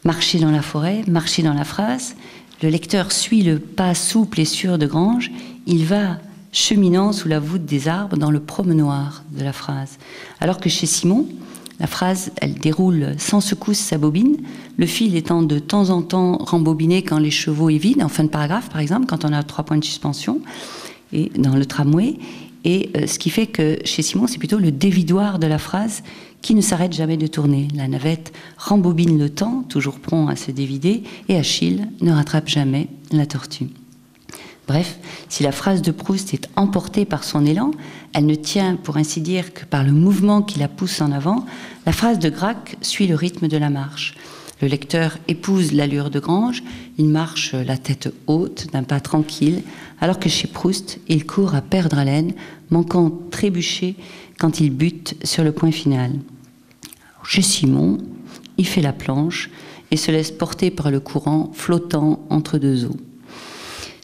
Marcher dans la forêt, marcher dans la phrase, le lecteur suit le pas souple et sûr de Grange, il va cheminant sous la voûte des arbres dans le promenoir de la phrase. Alors que chez Simon, la phrase, elle déroule sans secousse sa bobine, le fil étant de temps en temps rembobiné quand les chevaux est vide, en fin de paragraphe par exemple, quand on a 3 points de suspension, et dans le tramway. Et ce qui fait que chez Simon, c'est plutôt le dévidoir de la phrase qui ne s'arrête jamais de tourner. La navette rembobine le temps, toujours prompt à se dévider, et Achille ne rattrape jamais la tortue. Bref, si la phrase de Proust est emportée par son élan, elle ne tient, pour ainsi dire, que par le mouvement qui la pousse en avant. La phrase de Gracq suit le rythme de la marche. Le lecteur épouse l'allure de Grange, il marche la tête haute, d'un pas tranquille, alors que chez Proust, il court à perdre haleine, manquant trébucher quand il bute sur le point final. Chez Simon, il fait la planche et se laisse porter par le courant flottant entre deux eaux.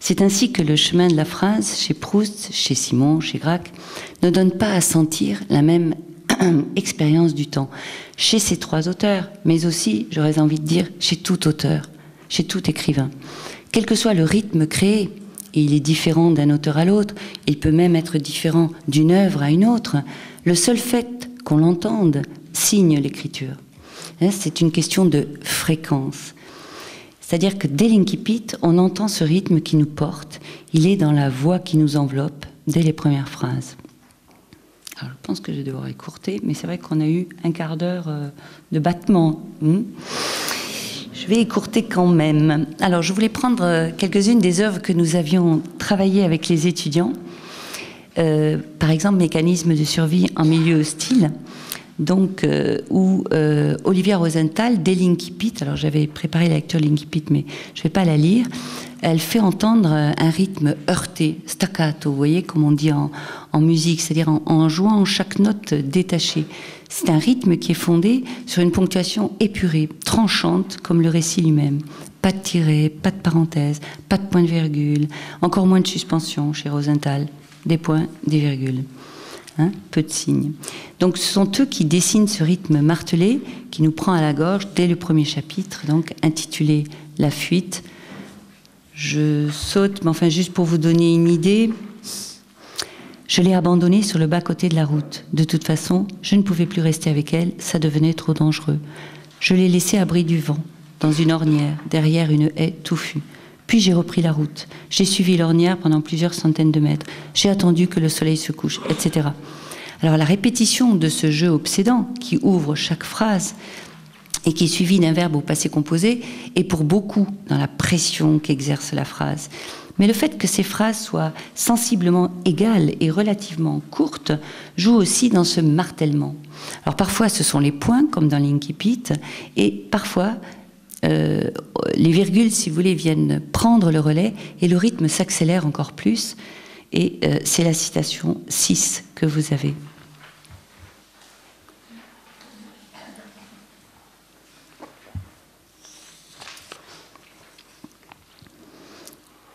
C'est ainsi que le chemin de la phrase, chez Proust, chez Simon, chez Gracq, ne donne pas à sentir la même expérience du temps. Chez ces 3 auteurs, mais aussi, j'aurais envie de dire, chez tout auteur, chez tout écrivain. Quel que soit le rythme créé, et il est différent d'un auteur à l'autre, il peut même être différent d'une œuvre à une autre, le seul fait qu'on l'entende signe l'écriture. C'est une question de fréquence. C'est-à-dire que dès l'Incipit, on entend ce rythme qui nous porte. Il est dans la voix qui nous enveloppe dès les premières phrases. Alors, je pense que je vais devoir écourter, mais c'est vrai qu'on a eu un quart d'heure de battement. Je vais écourter quand même. Alors, je voulais prendre quelques-unes des œuvres que nous avions travaillées avec les étudiants. Par exemple, Mécanisme de survie en milieu hostile, donc, où Olivia Rosenthal, dès l'Incipit, alors j'avais préparé la lecture de l'Incipit, mais je ne vais pas la lire, elle fait entendre un rythme heurté, staccato, vous voyez, comme on dit en musique, c'est-à-dire en jouant chaque note détachée. C'est un rythme qui est fondé sur une ponctuation épurée, tranchante, comme le récit lui-même. Pas de tiret, pas de parenthèse, pas de point de virgule, encore moins de suspension chez Rosenthal. Des points, des virgules. Hein, peu de signes. Donc ce sont eux qui dessinent ce rythme martelé qui nous prend à la gorge dès le premier chapitre, donc intitulé « La fuite ». Je saute, mais enfin juste pour vous donner une idée, je l'ai abandonnée sur le bas-côté de la route. De toute façon, je ne pouvais plus rester avec elle, ça devenait trop dangereux. Je l'ai laissée à l'abri du vent, dans une ornière, derrière une haie touffue. Puis j'ai repris la route. J'ai suivi l'ornière pendant plusieurs centaines de mètres. J'ai attendu que le soleil se couche, etc. Alors la répétition de ce jeu obsédant qui ouvre chaque phrase et qui est suivi d'un verbe au passé composé est pour beaucoup dans la pression qu'exerce la phrase. Mais le fait que ces phrases soient sensiblement égales et relativement courtes joue aussi dans ce martèlement. Alors parfois ce sont les points, comme dans l'Incipit, et parfois les virgules, si vous voulez, viennent prendre le relais et le rythme s'accélère encore plus. Et c'est la citation 6 que vous avez.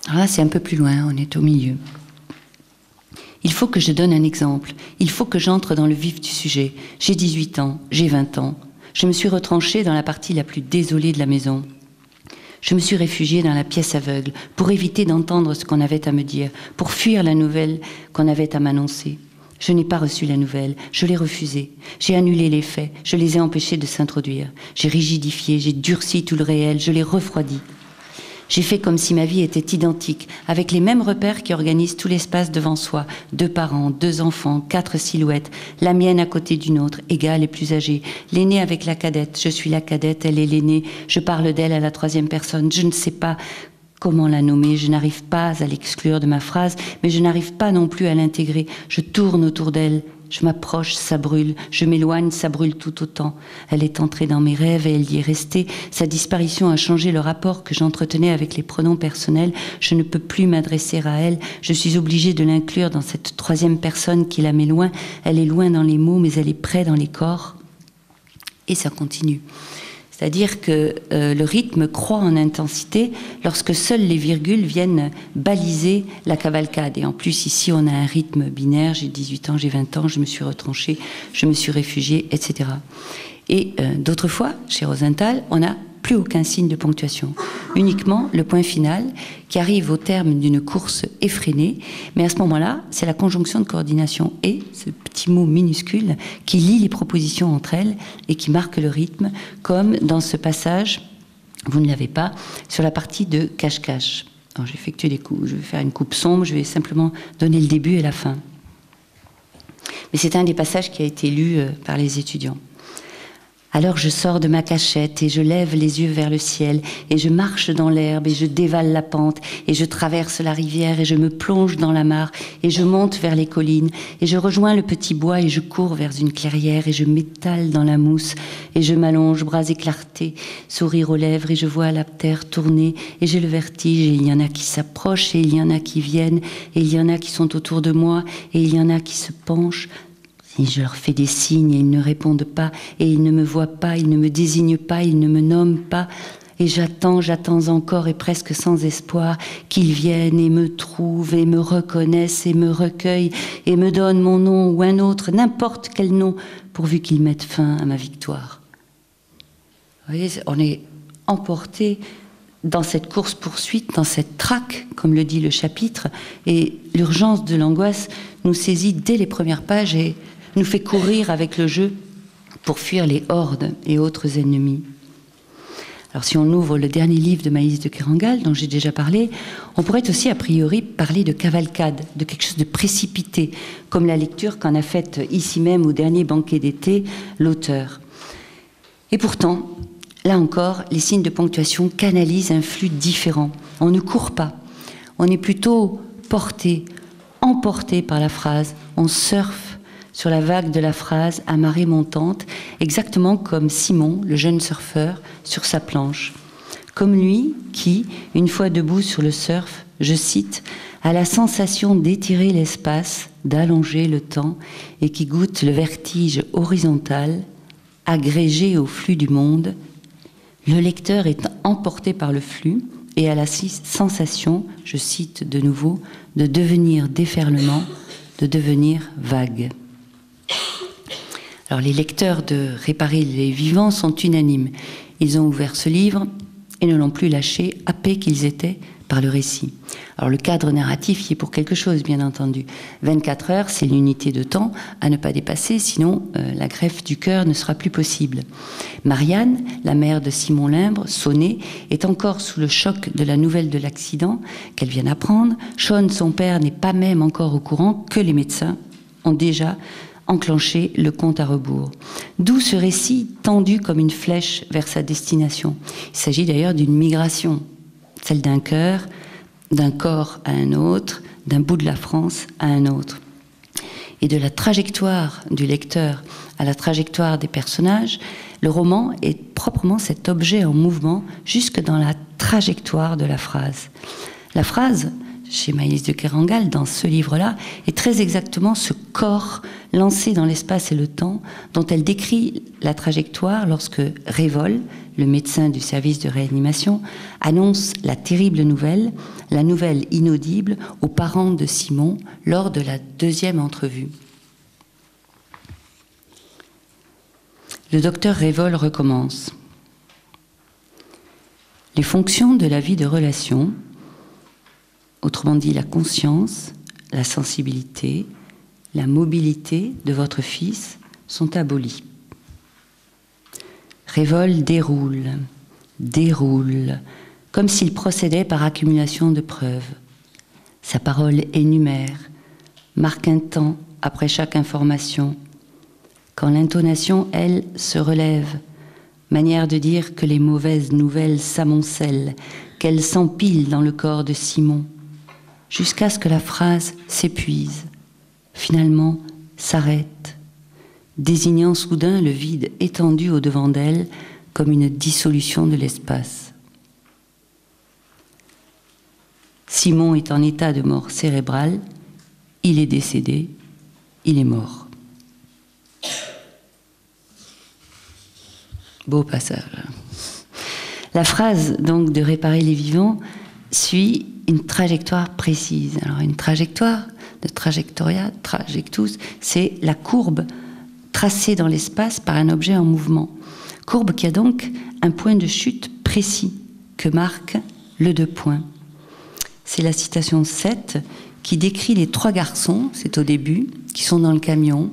Alors là, c'est un peu plus loin, on est au milieu. Il faut que je donne un exemple. Il faut que j'entre dans le vif du sujet. J'ai 18 ans, j'ai 20 ans. Je me suis retranchée dans la partie la plus désolée de la maison. Je me suis réfugiée dans la pièce aveugle pour éviter d'entendre ce qu'on avait à me dire, pour fuir la nouvelle qu'on avait à m'annoncer. Je n'ai pas reçu la nouvelle, je l'ai refusée. J'ai annulé les faits, je les ai empêchés de s'introduire. J'ai rigidifié, j'ai durci tout le réel, je l'ai refroidi. J'ai fait comme si ma vie était identique, avec les mêmes repères qui organisent tout l'espace devant soi. 2 parents, 2 enfants, 4 silhouettes, la mienne à côté d'une autre, égale et plus âgée. L'aînée avec la cadette, je suis la cadette, elle est l'aînée. Je parle d'elle à la 3e personne, je ne sais pas comment la nommer, je n'arrive pas à l'exclure de ma phrase, mais je n'arrive pas non plus à l'intégrer. Je tourne autour d'elle. Je m'approche, ça brûle. Je m'éloigne, ça brûle tout autant. Elle est entrée dans mes rêves et elle y est restée. Sa disparition a changé le rapport que j'entretenais avec les pronoms personnels. Je ne peux plus m'adresser à elle. Je suis obligée de l'inclure dans cette 3e personne qui la met loin. Elle est loin dans les mots, mais elle est près dans les corps. Et ça continue. C'est-à-dire que le rythme croît en intensité lorsque seules les virgules viennent baliser la cavalcade. Et en plus, ici, on a un rythme binaire. J'ai 18 ans, j'ai 20 ans, je me suis retranchée, je me suis réfugiée, etc. Et d'autres fois, chez Rosenthal, on n'a plus aucun signe de ponctuation. Uniquement le point final qui arrive au terme d'une course effrénée. Mais à ce moment-là, c'est la conjonction de coordination « et », ce petit mot minuscule, qui lie les propositions entre elles et qui marque le rythme, comme dans ce passage, vous ne l'avez pas, sur la partie de cache-cache. Alors j'effectue des coups, je vais faire une coupe sombre, je vais simplement donner le début et la fin. Mais c'est un des passages qui a été lu par les étudiants. Alors je sors de ma cachette et je lève les yeux vers le ciel et je marche dans l'herbe et je dévale la pente et je traverse la rivière et je me plonge dans la mare et je monte vers les collines et je rejoins le petit bois et je cours vers une clairière et je m'étale dans la mousse et je m'allonge, bras éclatés, sourire aux lèvres et je vois la terre tourner et j'ai le vertige et il y en a qui s'approchent et il y en a qui viennent et il y en a qui sont autour de moi et il y en a qui se penchent. Et je leur fais des signes et ils ne répondent pas, et ils ne me voient pas, ils ne me désignent pas, ils ne me nomment pas. Et j'attends encore et presque sans espoir qu'ils viennent et me trouvent et me reconnaissent et me recueillent et me donnent mon nom ou un autre, n'importe quel nom, pourvu qu'ils mettent fin à ma victoire. Vous voyez, on est emporté dans cette course-poursuite, dans cette traque, comme le dit le chapitre, et l'urgence de l'angoisse nous saisit dès les premières pages et nous fait courir avec le jeu pour fuir les hordes et autres ennemis. Alors si on ouvre le dernier livre de Maïs de Kerangal, dont j'ai déjà parlé, on pourrait aussi a priori parler de cavalcade, de quelque chose de précipité, comme la lecture qu'en a faite ici même au dernier banquet d'été l'auteur. Et pourtant, Là encore, les signes de ponctuation canalisent un flux différent. On ne court pas, on est plutôt porté, emporté par la phrase, on surfe sur la vague de la phrase à marée montante, exactement comme Simon, le jeune surfeur, sur sa planche. Comme lui qui, une fois debout sur le surf, je cite, a la sensation d'étirer l'espace, d'allonger le temps et qui goûte le vertige horizontal, agrégé au flux du monde. Le lecteur est emporté par le flux et a la sensation, je cite de nouveau, de devenir déferlement, de devenir vague. Alors les lecteurs de Réparer les vivants sont unanimes. Ils ont ouvert ce livre et ne l'ont plus lâché, happés qu'ils étaient par le récit. Alors le cadre narratif y est pour quelque chose, bien entendu. 24 heures, c'est l'unité de temps à ne pas dépasser, sinon la greffe du cœur ne sera plus possible. Marianne, la mère de Simon Limbre, sonnée, est encore sous le choc de la nouvelle de l'accident qu'elle vient d'apprendre. Sean, son père, n'est pas même encore au courant que les médecins ont déjà enclenché le compte à rebours. D'où ce récit tendu comme une flèche vers sa destination. Il s'agit d'ailleurs d'une migration, celle d'un cœur, d'un corps à un autre, d'un bout de la France à un autre. Et de la trajectoire du lecteur à la trajectoire des personnages, le roman est proprement cet objet en mouvement jusque dans la trajectoire de la phrase. La phrase, chez Maëlys de Kerangal, dans ce livre-là, est très exactement ce corps lancé dans l'espace et le temps dont elle décrit la trajectoire lorsque Révol, le médecin du service de réanimation, annonce la terrible nouvelle, la nouvelle inaudible aux parents de Simon lors de la deuxième entrevue. Le docteur Révol recommence. Les fonctions de la vie de relation, autrement dit la conscience, la sensibilité, la mobilité de votre fils sont abolies. Révol déroule, comme s'il procédait par accumulation de preuves. Sa parole énumère, marque un temps après chaque information. Quand l'intonation, elle, se relève, manière de dire que les mauvaises nouvelles s'amoncellent, qu'elles s'empilent dans le corps de Simon, jusqu'à ce que la phrase s'épuise, finalement s'arrête, désignant soudain le vide étendu au-devant d'elle comme une dissolution de l'espace. Simon est en état de mort cérébrale, il est décédé, il est mort. Beau passage. La phrase donc de Réparer les vivants suit une trajectoire précise. Alors une trajectoire de trajectoria, trajectus, c'est la courbe tracée dans l'espace par un objet en mouvement. Courbe qui a donc un point de chute précis que marque le deux points. C'est la citation 7 qui décrit les trois garçons, c'est au début, qui sont dans le camion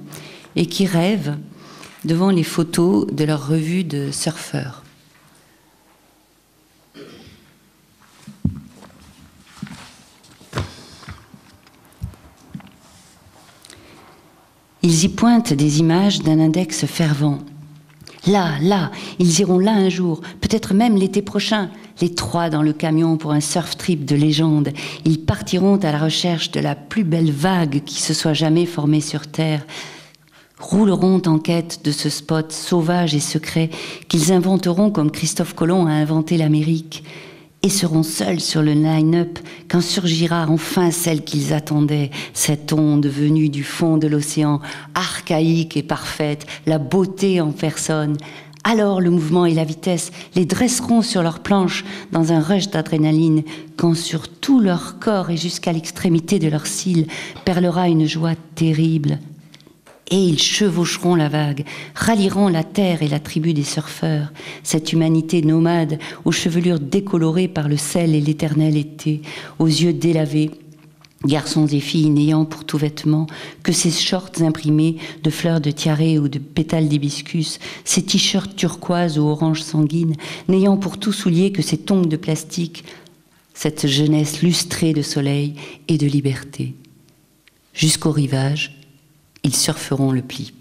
et qui rêvent devant les photos de leur revue de surfeurs. Ils y pointent des images d'un index fervent. Là, ils iront là un jour, peut-être même l'été prochain. Les trois dans le camion pour un surf trip de légende. Ils partiront à la recherche de la plus belle vague qui se soit jamais formée sur Terre. Rouleront en quête de ce spot sauvage et secret qu'ils inventeront comme Christophe Colomb a inventé l'Amérique. Et seront seuls sur le line-up quand surgira enfin celle qu'ils attendaient, cette onde venue du fond de l'océan, archaïque et parfaite, la beauté en personne. Alors le mouvement et la vitesse les dresseront sur leur planche dans un rush d'adrénaline, quand sur tout leur corps et jusqu'à l'extrémité de leurs cils perlera une joie terrible. Et ils chevaucheront la vague, rallieront la terre et la tribu des surfeurs, cette humanité nomade aux chevelures décolorées par le sel et l'éternel été, aux yeux délavés, garçons et filles n'ayant pour tout vêtement que ces shorts imprimés de fleurs de tiare ou de pétales d'hibiscus, ces t-shirts turquoise ou orange sanguine, n'ayant pour tout soulier que ces tongs de plastique, cette jeunesse lustrée de soleil et de liberté. Jusqu'au rivage, ils surferont le pli.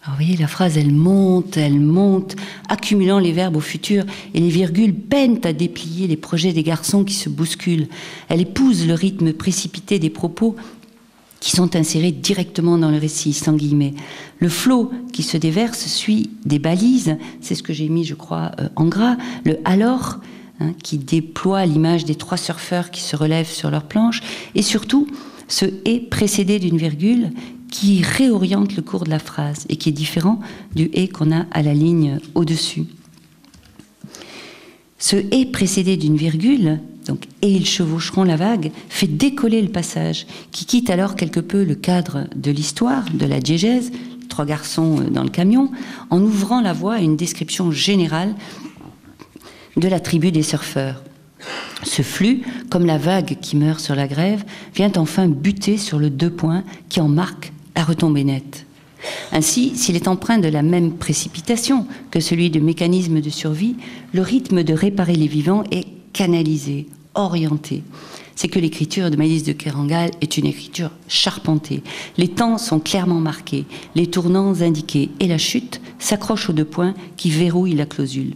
Alors vous voyez, la phrase, elle monte, accumulant les verbes au futur, et les virgules peinent à déplier les projets des garçons qui se bousculent. Elle épouse le rythme précipité des propos qui sont insérés directement dans le récit, sans guillemets. Le flot qui se déverse suit des balises, c'est ce que j'ai mis, je crois, en gras, le « alors », qui déploie l'image des 3 surfeurs qui se relèvent sur leur planche, et surtout, ce « et » précédé d'une virgule qui réoriente le cours de la phrase et qui est différent du « et » qu'on a à la ligne au-dessus. Ce « et » précédé d'une virgule, donc « et ils chevaucheront la vague », fait décoller le passage, qui quitte alors quelque peu le cadre de l'histoire, de la diégèse, 3 garçons dans le camion, en ouvrant la voie à une description générale de la tribu des surfeurs. Ce flux, comme la vague qui meurt sur la grève, vient enfin buter sur le 2 points qui en marque la retombée nette. Ainsi, s'il est empreint de la même précipitation que celui de mécanisme de survie, le rythme de réparer les vivants est canalisé, orienté. C'est que l'écriture de Maëlys de Kerangal est une écriture charpentée. Les temps sont clairement marqués, les tournants indiqués, et la chute s'accroche aux 2 points qui verrouillent la clausule.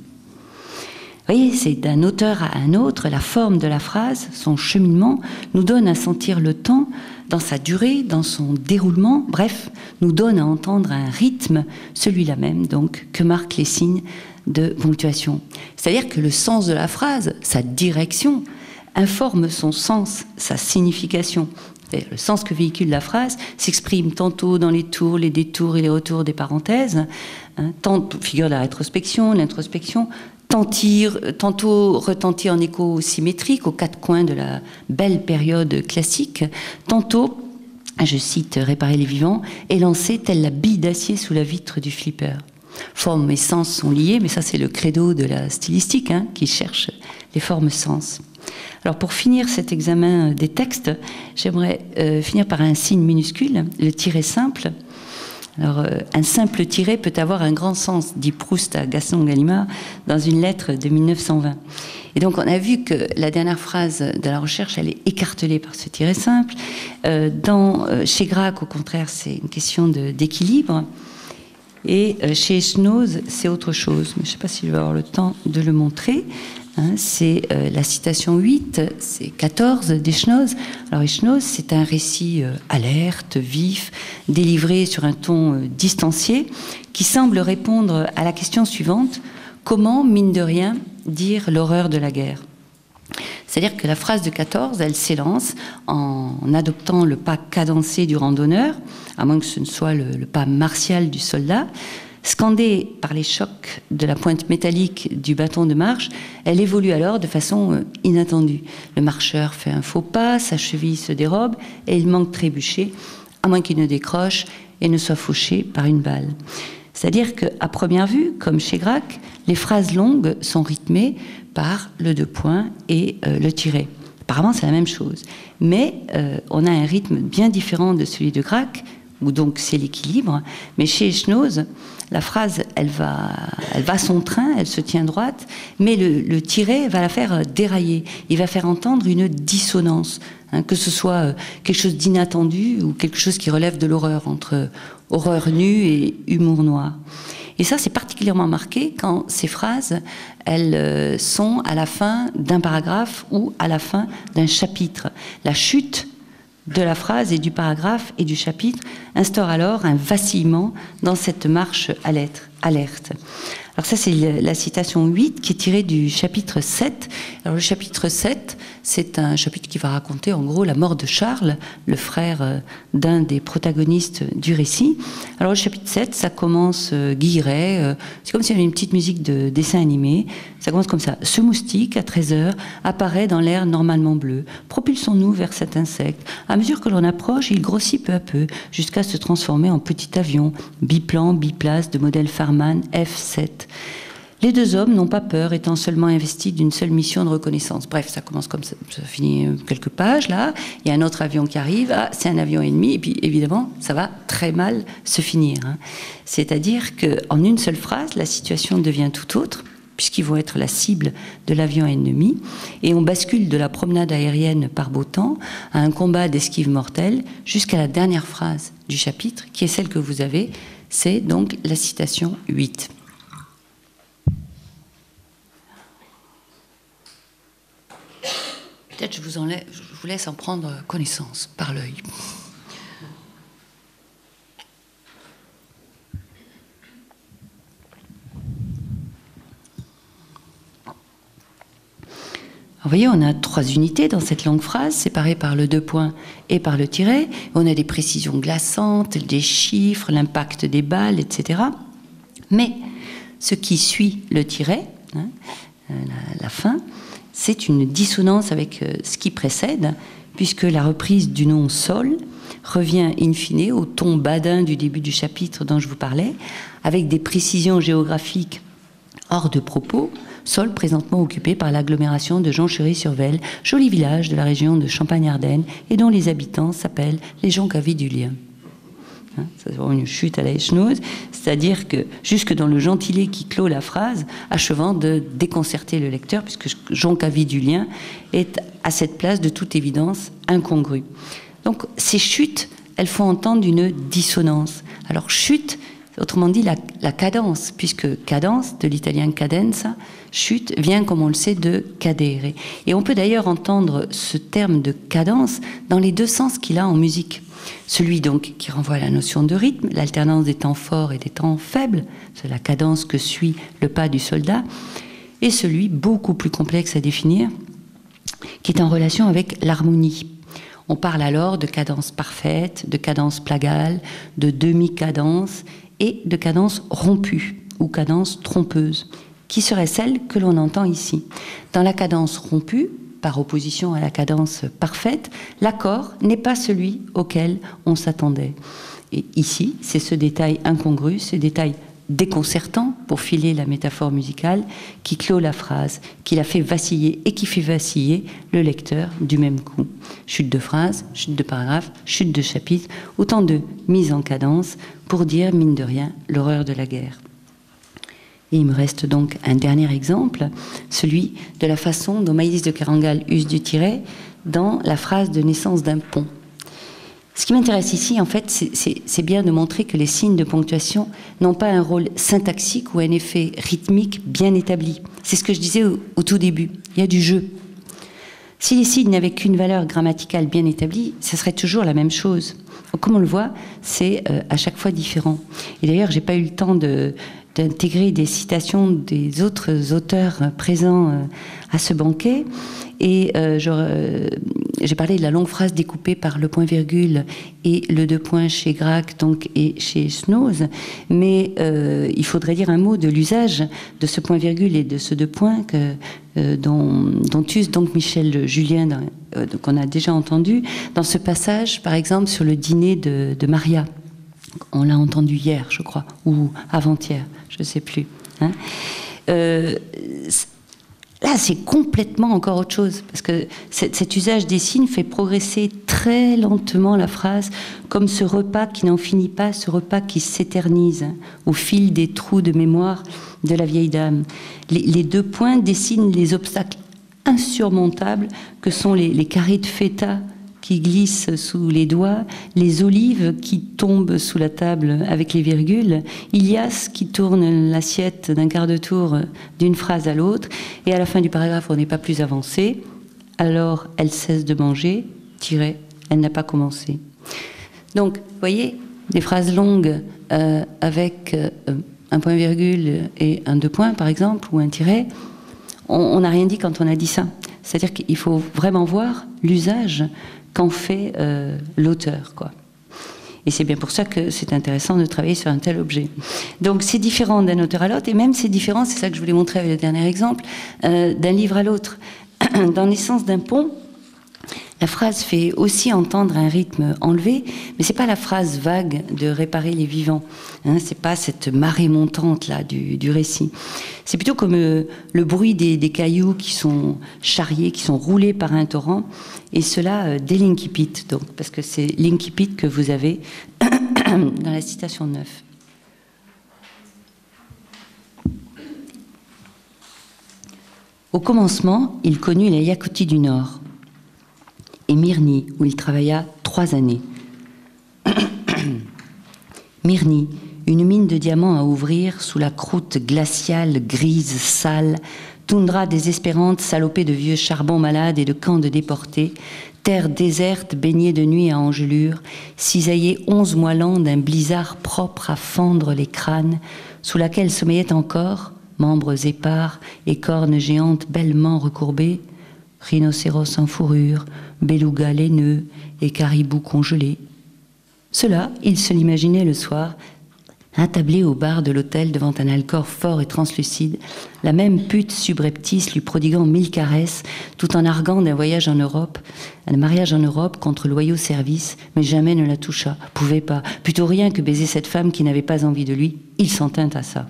Vous voyez, c'est d'un auteur à un autre, la forme de la phrase, son cheminement, nous donne à sentir le temps dans sa durée, dans son déroulement, bref, nous donne à entendre un rythme, celui-là même, donc, que marquent les signes de ponctuation. C'est-à-dire que le sens de la phrase, sa direction, informe son sens, sa signification. Le sens que véhicule la phrase s'exprime tantôt dans les tours, les détours et les retours des parenthèses, figure de la rétrospection, l'introspection, tantôt retentit en écho symétrique aux 4 coins de la belle période classique, tantôt, je cite Réparer les vivants, est lancé telle la bille d'acier sous la vitre du flipper. Forme et sens sont liés, mais ça c'est le credo de la stylistique, qui cherche les formes-sens. Alors pour finir cet examen des textes, j'aimerais finir par un signe minuscule, le tiret simple. Alors, un simple tiret peut avoir un grand sens, dit Proust à Gaston Gallimard dans une lettre de 1920. Et donc, on a vu que la dernière phrase de la recherche, elle est écartelée par ce tiret simple. Chez Gracq, au contraire, c'est une question d'équilibre. Et chez Echenoz, c'est autre chose. Mais je ne sais pas si je vais avoir le temps de le montrer. C'est la citation 8, c'est 14 d'Echenoz. Alors Echenoz, c'est un récit alerte, vif, délivré sur un ton distancié, qui semble répondre à la question suivante: comment, mine de rien, dire l'horreur de la guerre? C'est-à-dire que la phrase de 14, elle s'élance en adoptant le pas cadencé du randonneur, à moins que ce ne soit le pas martial du soldat. Scandée par les chocs de la pointe métallique du bâton de marche, elle évolue alors de façon inattendue. Le marcheur fait un faux pas, sa cheville se dérobe et il manque trébucher, à moins qu'il ne décroche et ne soit fauché par une balle. C'est-à-dire qu'à première vue, comme chez Gracq, les phrases longues sont rythmées par le 2 points et le tiret. Apparemment, c'est la même chose. Mais on a un rythme bien différent de celui de Gracq, où donc c'est l'équilibre. Mais chez Echenoz, la phrase, elle va son train, elle se tient droite, mais le tiret va la faire dérailler. Il va faire entendre une dissonance, que ce soit quelque chose d'inattendu ou quelque chose qui relève de l'horreur, entre horreur nue et humour noir. Et ça, c'est particulièrement marqué quand ces phrases, elles sont à la fin d'un paragraphe ou à la fin d'un chapitre. La chute de la phrase et du paragraphe et du chapitre instaure alors un vacillement dans cette marche alerte. Alors ça, c'est la citation 8 qui est tirée du chapitre 7. Alors le chapitre 7, c'est un chapitre qui va raconter en gros la mort de Charles, le frère d'un des protagonistes du récit. Alors le chapitre 7, ça commence guilleret, c'est comme s'il y avait une petite musique de dessin animé. Ça commence comme ça. Ce moustique, à 13h, apparaît dans l'air normalement bleu. Propulsons-nous vers cet insecte. À mesure que l'on approche, il grossit peu à peu, jusqu'à se transformer en petit avion, biplan, biplace de modèle Farman F7. Les 2 hommes n'ont pas peur, étant seulement investis d'une seule mission de reconnaissance. Bref, ça commence comme ça, ça finit quelques pages, là. Il y a un autre avion qui arrive, c'est un avion ennemi, et puis évidemment, ça va très mal se finir. C'est-à-dire qu'en une seule phrase, la situation devient tout autre, puisqu'ils vont être la cible de l'avion ennemi, et on bascule de la promenade aérienne par beau temps à un combat d'esquive mortelle, jusqu'à la dernière phrase du chapitre, qui est celle que vous avez, C'est donc la citation 8. Peut-être je vous laisse en prendre connaissance par l'œil. Vous voyez, on a 3 unités dans cette longue phrase, séparées par le 2 points et par le tiret. On a des précisions glaçantes, des chiffres, l'impact des balles, etc. Mais ce qui suit le tiret, hein, la fin, c'est une dissonance avec ce qui précède, puisque la reprise du nom sol revient in fine au ton badin du début du chapitre dont je vous parlais, avec des précisions géographiques hors de propos. Sol présentement occupé par l'agglomération de Jonchery-sur-Vesle, joli village de la région de Champagne-Ardenne, et dont les habitants s'appellent les Joncavi-du-Lien. Hein, c'est vraiment une chute à la Echnoz, c'est-à-dire que jusque dans le gentilé qui clôt la phrase, achevant de déconcerter le lecteur, puisque Joncavi-du-Lien est à cette place de toute évidence incongru. Donc ces chutes, elles font entendre une dissonance. Alors chute, autrement dit la cadence, puisque cadence, de l'italien cadenza, chute, vient, comme on le sait, de cadere. Et on peut d'ailleurs entendre ce terme de cadence dans les 2 sens qu'il a en musique. Celui donc qui renvoie à la notion de rythme, l'alternance des temps forts et des temps faibles, c'est la cadence que suit le pas du soldat, et celui beaucoup plus complexe à définir, qui est en relation avec l'harmonie. On parle alors de cadence parfaite, de cadence plagale, de demi-cadence et de cadence rompue ou cadence trompeuse, qui serait celle que l'on entend ici. Dans la cadence rompue, par opposition à la cadence parfaite, l'accord n'est pas celui auquel on s'attendait. Et ici, c'est ce détail incongru, ce détail déconcertant, pour filer la métaphore musicale, qui clôt la phrase, qui la fait vaciller et qui fait vaciller le lecteur du même coup. Chute de phrase, chute de paragraphe, chute de chapitre, autant de mises en cadence pour dire, mine de rien, l'horreur de la guerre. Et il me reste donc un dernier exemple, celui de la façon dont Maïlis de Kerangal use du tiret dans la phrase de naissance d'un pont. Ce qui m'intéresse ici, en fait, c'est bien de montrer que les signes de ponctuation n'ont pas un rôle syntaxique ou un effet rythmique bien établi. C'est ce que je disais au tout début. Il y a du jeu. Si les signes n'avaient qu'une valeur grammaticale bien établie, ce serait toujours la même chose. Donc, comme on le voit, c'est à chaque fois différent. Et d'ailleurs, j'ai pas eu le temps d'intégrer des citations des autres auteurs présents à ce banquet. Et j'ai parlé de la longue phrase découpée par le point-virgule et le 2 points chez Gracq donc, et chez Snoz. Mais il faudrait dire un mot de l'usage de ce point-virgule et de ce 2 points dont use donc Michel Julien, qu'on a déjà entendu, dans ce passage, par exemple, sur le dîner de Maria. On l'a entendu hier, je crois, ou avant-hier, je ne sais plus. Hein. Là, c'est complètement encore autre chose, parce que cet usage des signes fait progresser très lentement la phrase, comme ce repas qui n'en finit pas, ce repas qui s'éternise au fil des trous de mémoire de la vieille dame. Les 2 points dessinent les obstacles insurmontables que sont les carrés de feta qui glissent sous les doigts, les olives qui tombent sous la table avec les virgules, Ilias qui tourne l'assiette d'un quart de tour d'une phrase à l'autre, et à la fin du paragraphe, on n'est pas plus avancé, alors elle cesse de manger, tiré, elle n'a pas commencé. Donc, vous voyez, des phrases longues avec un point-virgule et un 2 points, par exemple, ou un tiret, on n'a rien dit quand on a dit ça. C'est-à-dire qu'il faut vraiment voir l'usage qu'en fait l'auteur, quoi. Et c'est bien pour ça que c'est intéressant de travailler sur un tel objet. Donc c'est différent d'un auteur à l'autre, et même c'est différent, c'est ça que je voulais montrer avec le dernier exemple, d'un livre à l'autre. Dans Naissance d'un pont, la phrase fait aussi entendre un rythme enlevé, mais c'est pas la phrase vague de réparer les vivants. Hein, c'est pas cette marée montante là du récit. C'est plutôt comme le bruit des cailloux qui sont charriés, qui sont roulés par un torrent, et cela dès l'incipit, donc parce que c'est l'incipit que vous avez dans la citation 9. Au commencement, il connut la Iakoutie du Nord et Mirny, où il travailla 3 années. Mirny, une mine de diamants à ouvrir sous la croûte glaciale, grise, sale, toundra désespérante, salopée de vieux charbons malades et de camps de déportés, terre déserte baignée de nuit à engelure, cisaillée 11 mois lents d'un blizzard propre à fendre les crânes, sous laquelle sommeillaient encore, membres épars et cornes géantes bellement recourbées, rhinocéros en fourrure, belugas laineux et caribous congelés. Cela, il se l'imaginait le soir, attablé au bar de l'hôtel devant un alcôve fort et translucide, la même pute subreptice lui prodiguant 1000 caresses, tout en arguant d'un voyage en Europe, un mariage en Europe contre loyaux services, mais jamais ne la toucha, pouvait pas, plutôt rien que baiser cette femme qui n'avait pas envie de lui, il s'en tint à ça.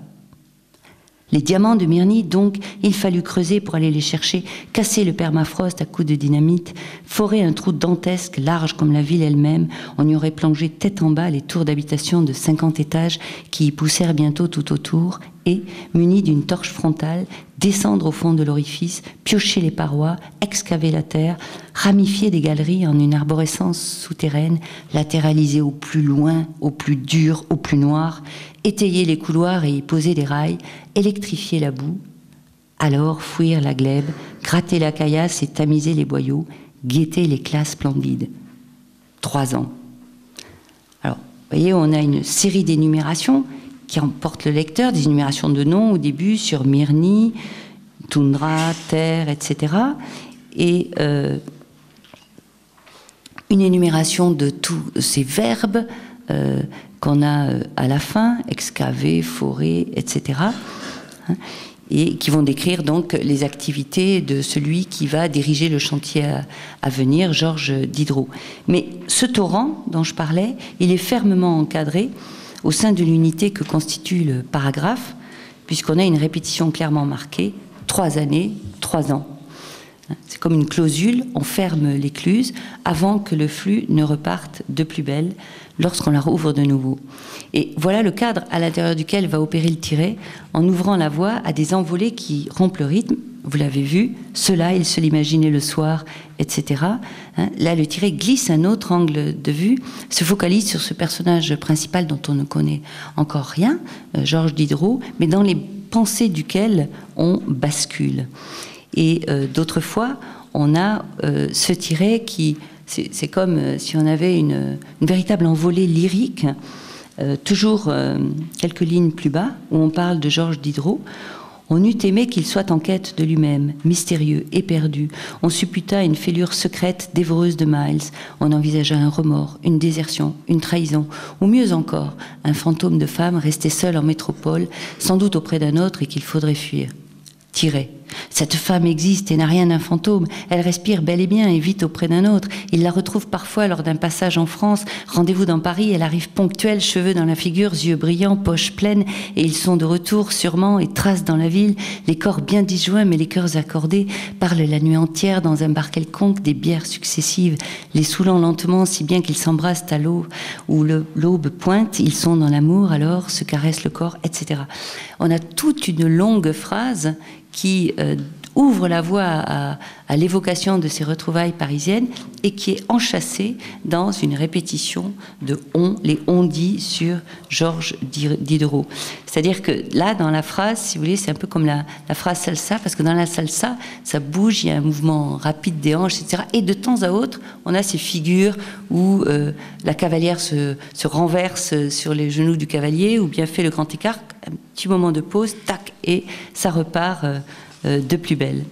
Les diamants de Myrnie, donc, il fallut creuser pour aller les chercher, casser le permafrost à coups de dynamite, forer un trou dantesque, large comme la ville elle-même. On y aurait plongé tête en bas les tours d'habitation de 50 étages qui y poussèrent bientôt tout autour et, munis d'une torche frontale, descendre au fond de l'orifice, piocher les parois, excaver la terre, ramifier des galeries en une arborescence souterraine, latéraliser au plus loin, au plus dur, au plus noir, étayer les couloirs et y poser des rails, électrifier la boue, alors fouir la glèbe, gratter la caillasse et tamiser les boyaux, guetter les classes splendides. 3 ans. Alors, vous voyez, on a une série d'énumérations qui emportent le lecteur, des énumérations de noms au début sur Myrnie, toundra, terre, etc. Et une énumération de tous ces verbes qu'on a à la fin, excaver, forer, etc. Et qui vont décrire donc les activités de celui qui va diriger le chantier à venir, Georges Diderot. Mais ce torrent dont je parlais, il est fermement encadré au sein de l'unité que constitue le paragraphe, puisqu'on a une répétition clairement marquée, 3 années, 3 ans. C'est comme une clausule, on ferme l'écluse avant que le flux ne reparte de plus belle lorsqu'on la rouvre de nouveau. Et voilà le cadre à l'intérieur duquel va opérer le tiret en ouvrant la voie à des envolées qui rompent le rythme. Vous l'avez vu, cela, il se l'imaginait le soir, etc. Là, le tiret glisse un autre angle de vue, se focalise sur ce personnage principal dont on ne connaît encore rien, Georges Diderot, mais dans les pensées duquel on bascule. Et d'autres fois, on a ce tiret qui, c'est comme si on avait une véritable envolée lyrique, toujours quelques lignes plus bas, où on parle de Georges Diderot. On eût aimé qu'il soit en quête de lui-même, mystérieux, éperdu. On supputa une fêlure secrète, dévoreuse de Miles. On envisagea un remords, une désertion, une trahison, ou mieux encore, un fantôme de femme resté seul en métropole, sans doute auprès d'un autre et qu'il faudrait fuir. Tiret. Cette femme existe et n'a rien d'un fantôme. Elle respire bel et bien et vit auprès d'un autre. Il la retrouve parfois lors d'un passage en France. Rendez-vous dans Paris, elle arrive ponctuelle, cheveux dans la figure, yeux brillants, poches pleines, et ils sont de retour sûrement et tracent dans la ville, les corps bien disjoints mais les cœurs accordés, parlent la nuit entière dans un bar quelconque, des bières successives, les saoulant lentement si bien qu'ils s'embrassent à l'aube où l'aube pointe, ils sont dans l'amour alors, se caressent le corps, etc. On a toute une longue phrase qui ouvre la voie à l'évocation de ces retrouvailles parisiennes et qui est enchâssée dans une répétition de les on-dit sur Georges Diderot. C'est-à-dire que là, dans la phrase, si vous voulez, c'est un peu comme la phrase salsa, parce que dans la salsa, ça bouge, il y a un mouvement rapide des hanches, etc. Et de temps à autre, on a ces figures où la cavalière se renverse sur les genoux du cavalier, ou bien fait le grand écart, un petit moment de pause, tac, et ça repart de plus belle.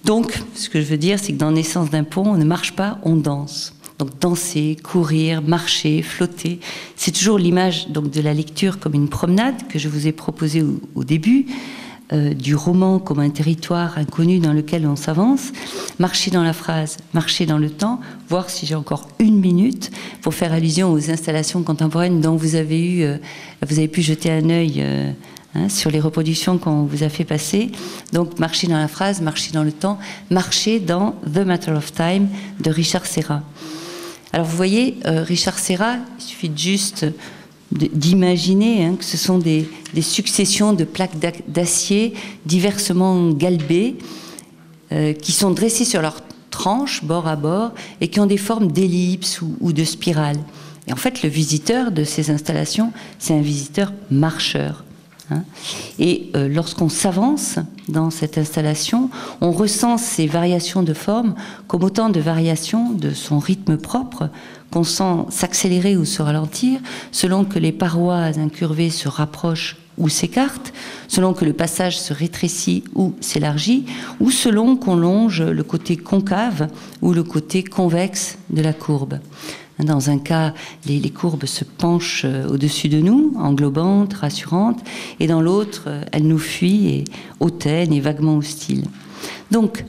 Donc, ce que je veux dire, c'est que dans Naissance d'un pont, on ne marche pas, on danse. Donc danser, courir, marcher, flotter, c'est toujours l'image donc de la lecture comme une promenade que je vous ai proposée au début, du roman comme un territoire inconnu dans lequel on s'avance, marcher dans la phrase, marcher dans le temps, voir si j'ai encore 1 minute pour faire allusion aux installations contemporaines dont vous avez pu jeter un œil sur les reproductions qu'on vous a fait passer. Donc marcher dans la phrase, marcher dans le temps, marcher dans The Matter of Time de Richard Serra. Alors vous voyez, Richard Serra, il suffit juste d'imaginer que ce sont des successions de plaques d'acier diversement galbées qui sont dressées sur leurs tranches, bord à bord, et qui ont des formes d'ellipse ou de spirale. Et en fait, le visiteur de ces installations, c'est un visiteur marcheur. Et lorsqu'on s'avance dans cette installation, on ressent ces variations de forme comme autant de variations de son rythme propre, qu'on sent s'accélérer ou se ralentir, selon que les parois incurvées se rapprochent ou s'écartent, selon que le passage se rétrécit ou s'élargit, ou selon qu'on longe le côté concave ou le côté convexe de la courbe. Dans un cas, les courbes se penchent au-dessus de nous, englobantes, rassurantes, et dans l'autre, elles nous fuient, et hautaines et vaguement hostiles. Donc,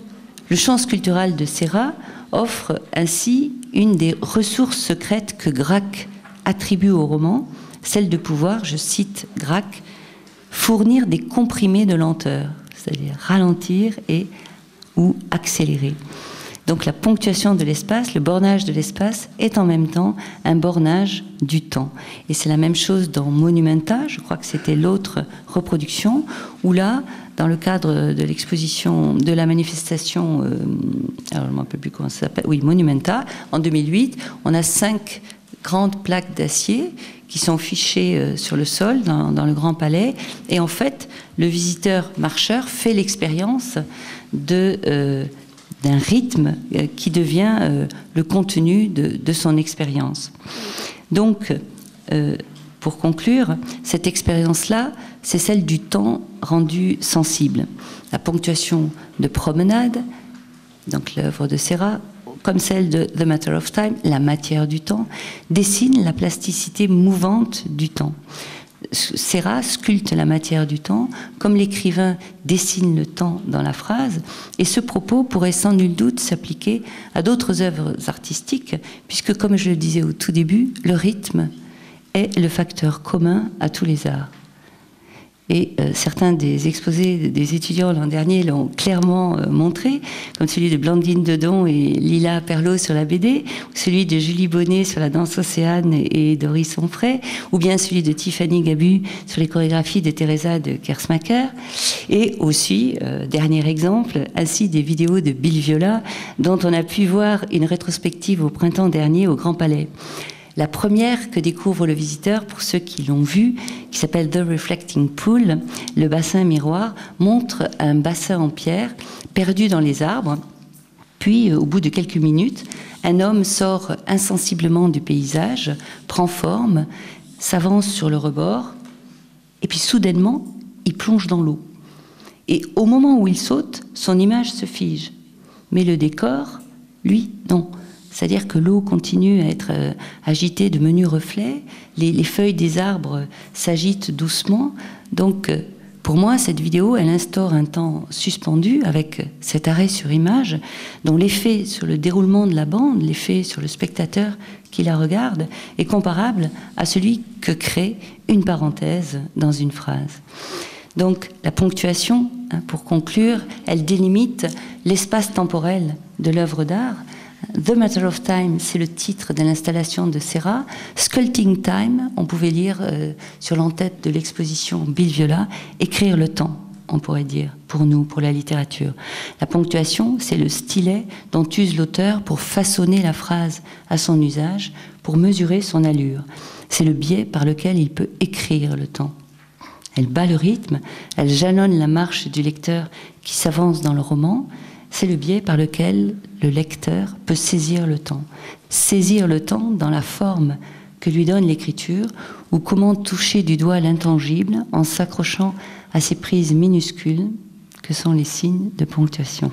le champ sculptural de Serra offre ainsi une des ressources secrètes que Gracq attribue au roman, celle de pouvoir, je cite Gracq, fournir des comprimés de lenteur, c'est-à-dire ralentir et ou accélérer. Donc la ponctuation de l'espace, le bornage de l'espace est en même temps un bornage du temps. Et c'est la même chose dans Monumenta, je crois que c'était l'autre reproduction, où là, dans le cadre de l'exposition, de la manifestation, alors je ne me rappelle plus comment ça s'appelle, oui, Monumenta, en 2008, on a 5 grandes plaques d'acier qui sont fichées sur le sol dans le Grand Palais. Et en fait, le visiteur marcheur fait l'expérience d'un rythme qui devient le contenu de son expérience. Donc, pour conclure, cette expérience-là, c'est celle du temps rendu sensible. La ponctuation de promenade, donc l'œuvre de Serra, comme celle de The Matter of Time, la matière du temps, dessine la plasticité mouvante du temps. Serra sculpte la matière du temps, comme l'écrivain dessine le temps dans la phrase, et ce propos pourrait sans nul doute s'appliquer à d'autres œuvres artistiques, puisque, comme je le disais au tout début, le rythme est le facteur commun à tous les arts. Et certains des exposés des étudiants l'an dernier l'ont clairement montré, comme celui de Blandine Dedon et Lila Perlot sur la BD, ou celui de Julie Bonnet sur la danse océane et Doris Onfray, ou bien celui de Tiffany Gabu sur les chorégraphies de Teresa de Kersmacher, et aussi, dernier exemple, ainsi des vidéos de Bill Viola, dont on a pu voir une rétrospective au printemps dernier au Grand Palais. La première que découvre le visiteur, pour ceux qui l'ont vu, qui s'appelle The Reflecting Pool, le bassin miroir, montre un bassin en pierre perdu dans les arbres. Puis, au bout de quelques minutes, un homme sort insensiblement du paysage, prend forme, s'avance sur le rebord, et puis soudainement, il plonge dans l'eau. Et au moment où il saute, son image se fige. Mais le décor, lui, non. C'est-à-dire que l'eau continue à être agitée de menus reflets, les feuilles des arbres s'agitent doucement. Donc, pour moi, cette vidéo, elle instaure un temps suspendu avec cet arrêt sur image, dont l'effet sur le déroulement de la bande, l'effet sur le spectateur qui la regarde, est comparable à celui que crée une parenthèse dans une phrase. Donc, la ponctuation, pour conclure, elle délimite l'espace temporel de l'œuvre d'art. The Matter of Time, c'est le titre de l'installation de Serra. Sculpting Time, on pouvait lire sur l'entête de l'exposition Bill Viola, écrire le temps, on pourrait dire, pour nous, pour la littérature. La ponctuation, c'est le stylet dont use l'auteur pour façonner la phrase à son usage, pour mesurer son allure. C'est le biais par lequel il peut écrire le temps. Elle bat le rythme, elle jalonne la marche du lecteur qui s'avance dans le roman. C'est le biais par lequel le lecteur peut saisir le temps. Saisir le temps dans la forme que lui donne l'écriture, ou comment toucher du doigt l'intangible en s'accrochant à ces prises minuscules que sont les signes de ponctuation.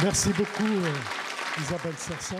Merci beaucoup, Isabelle Sercent.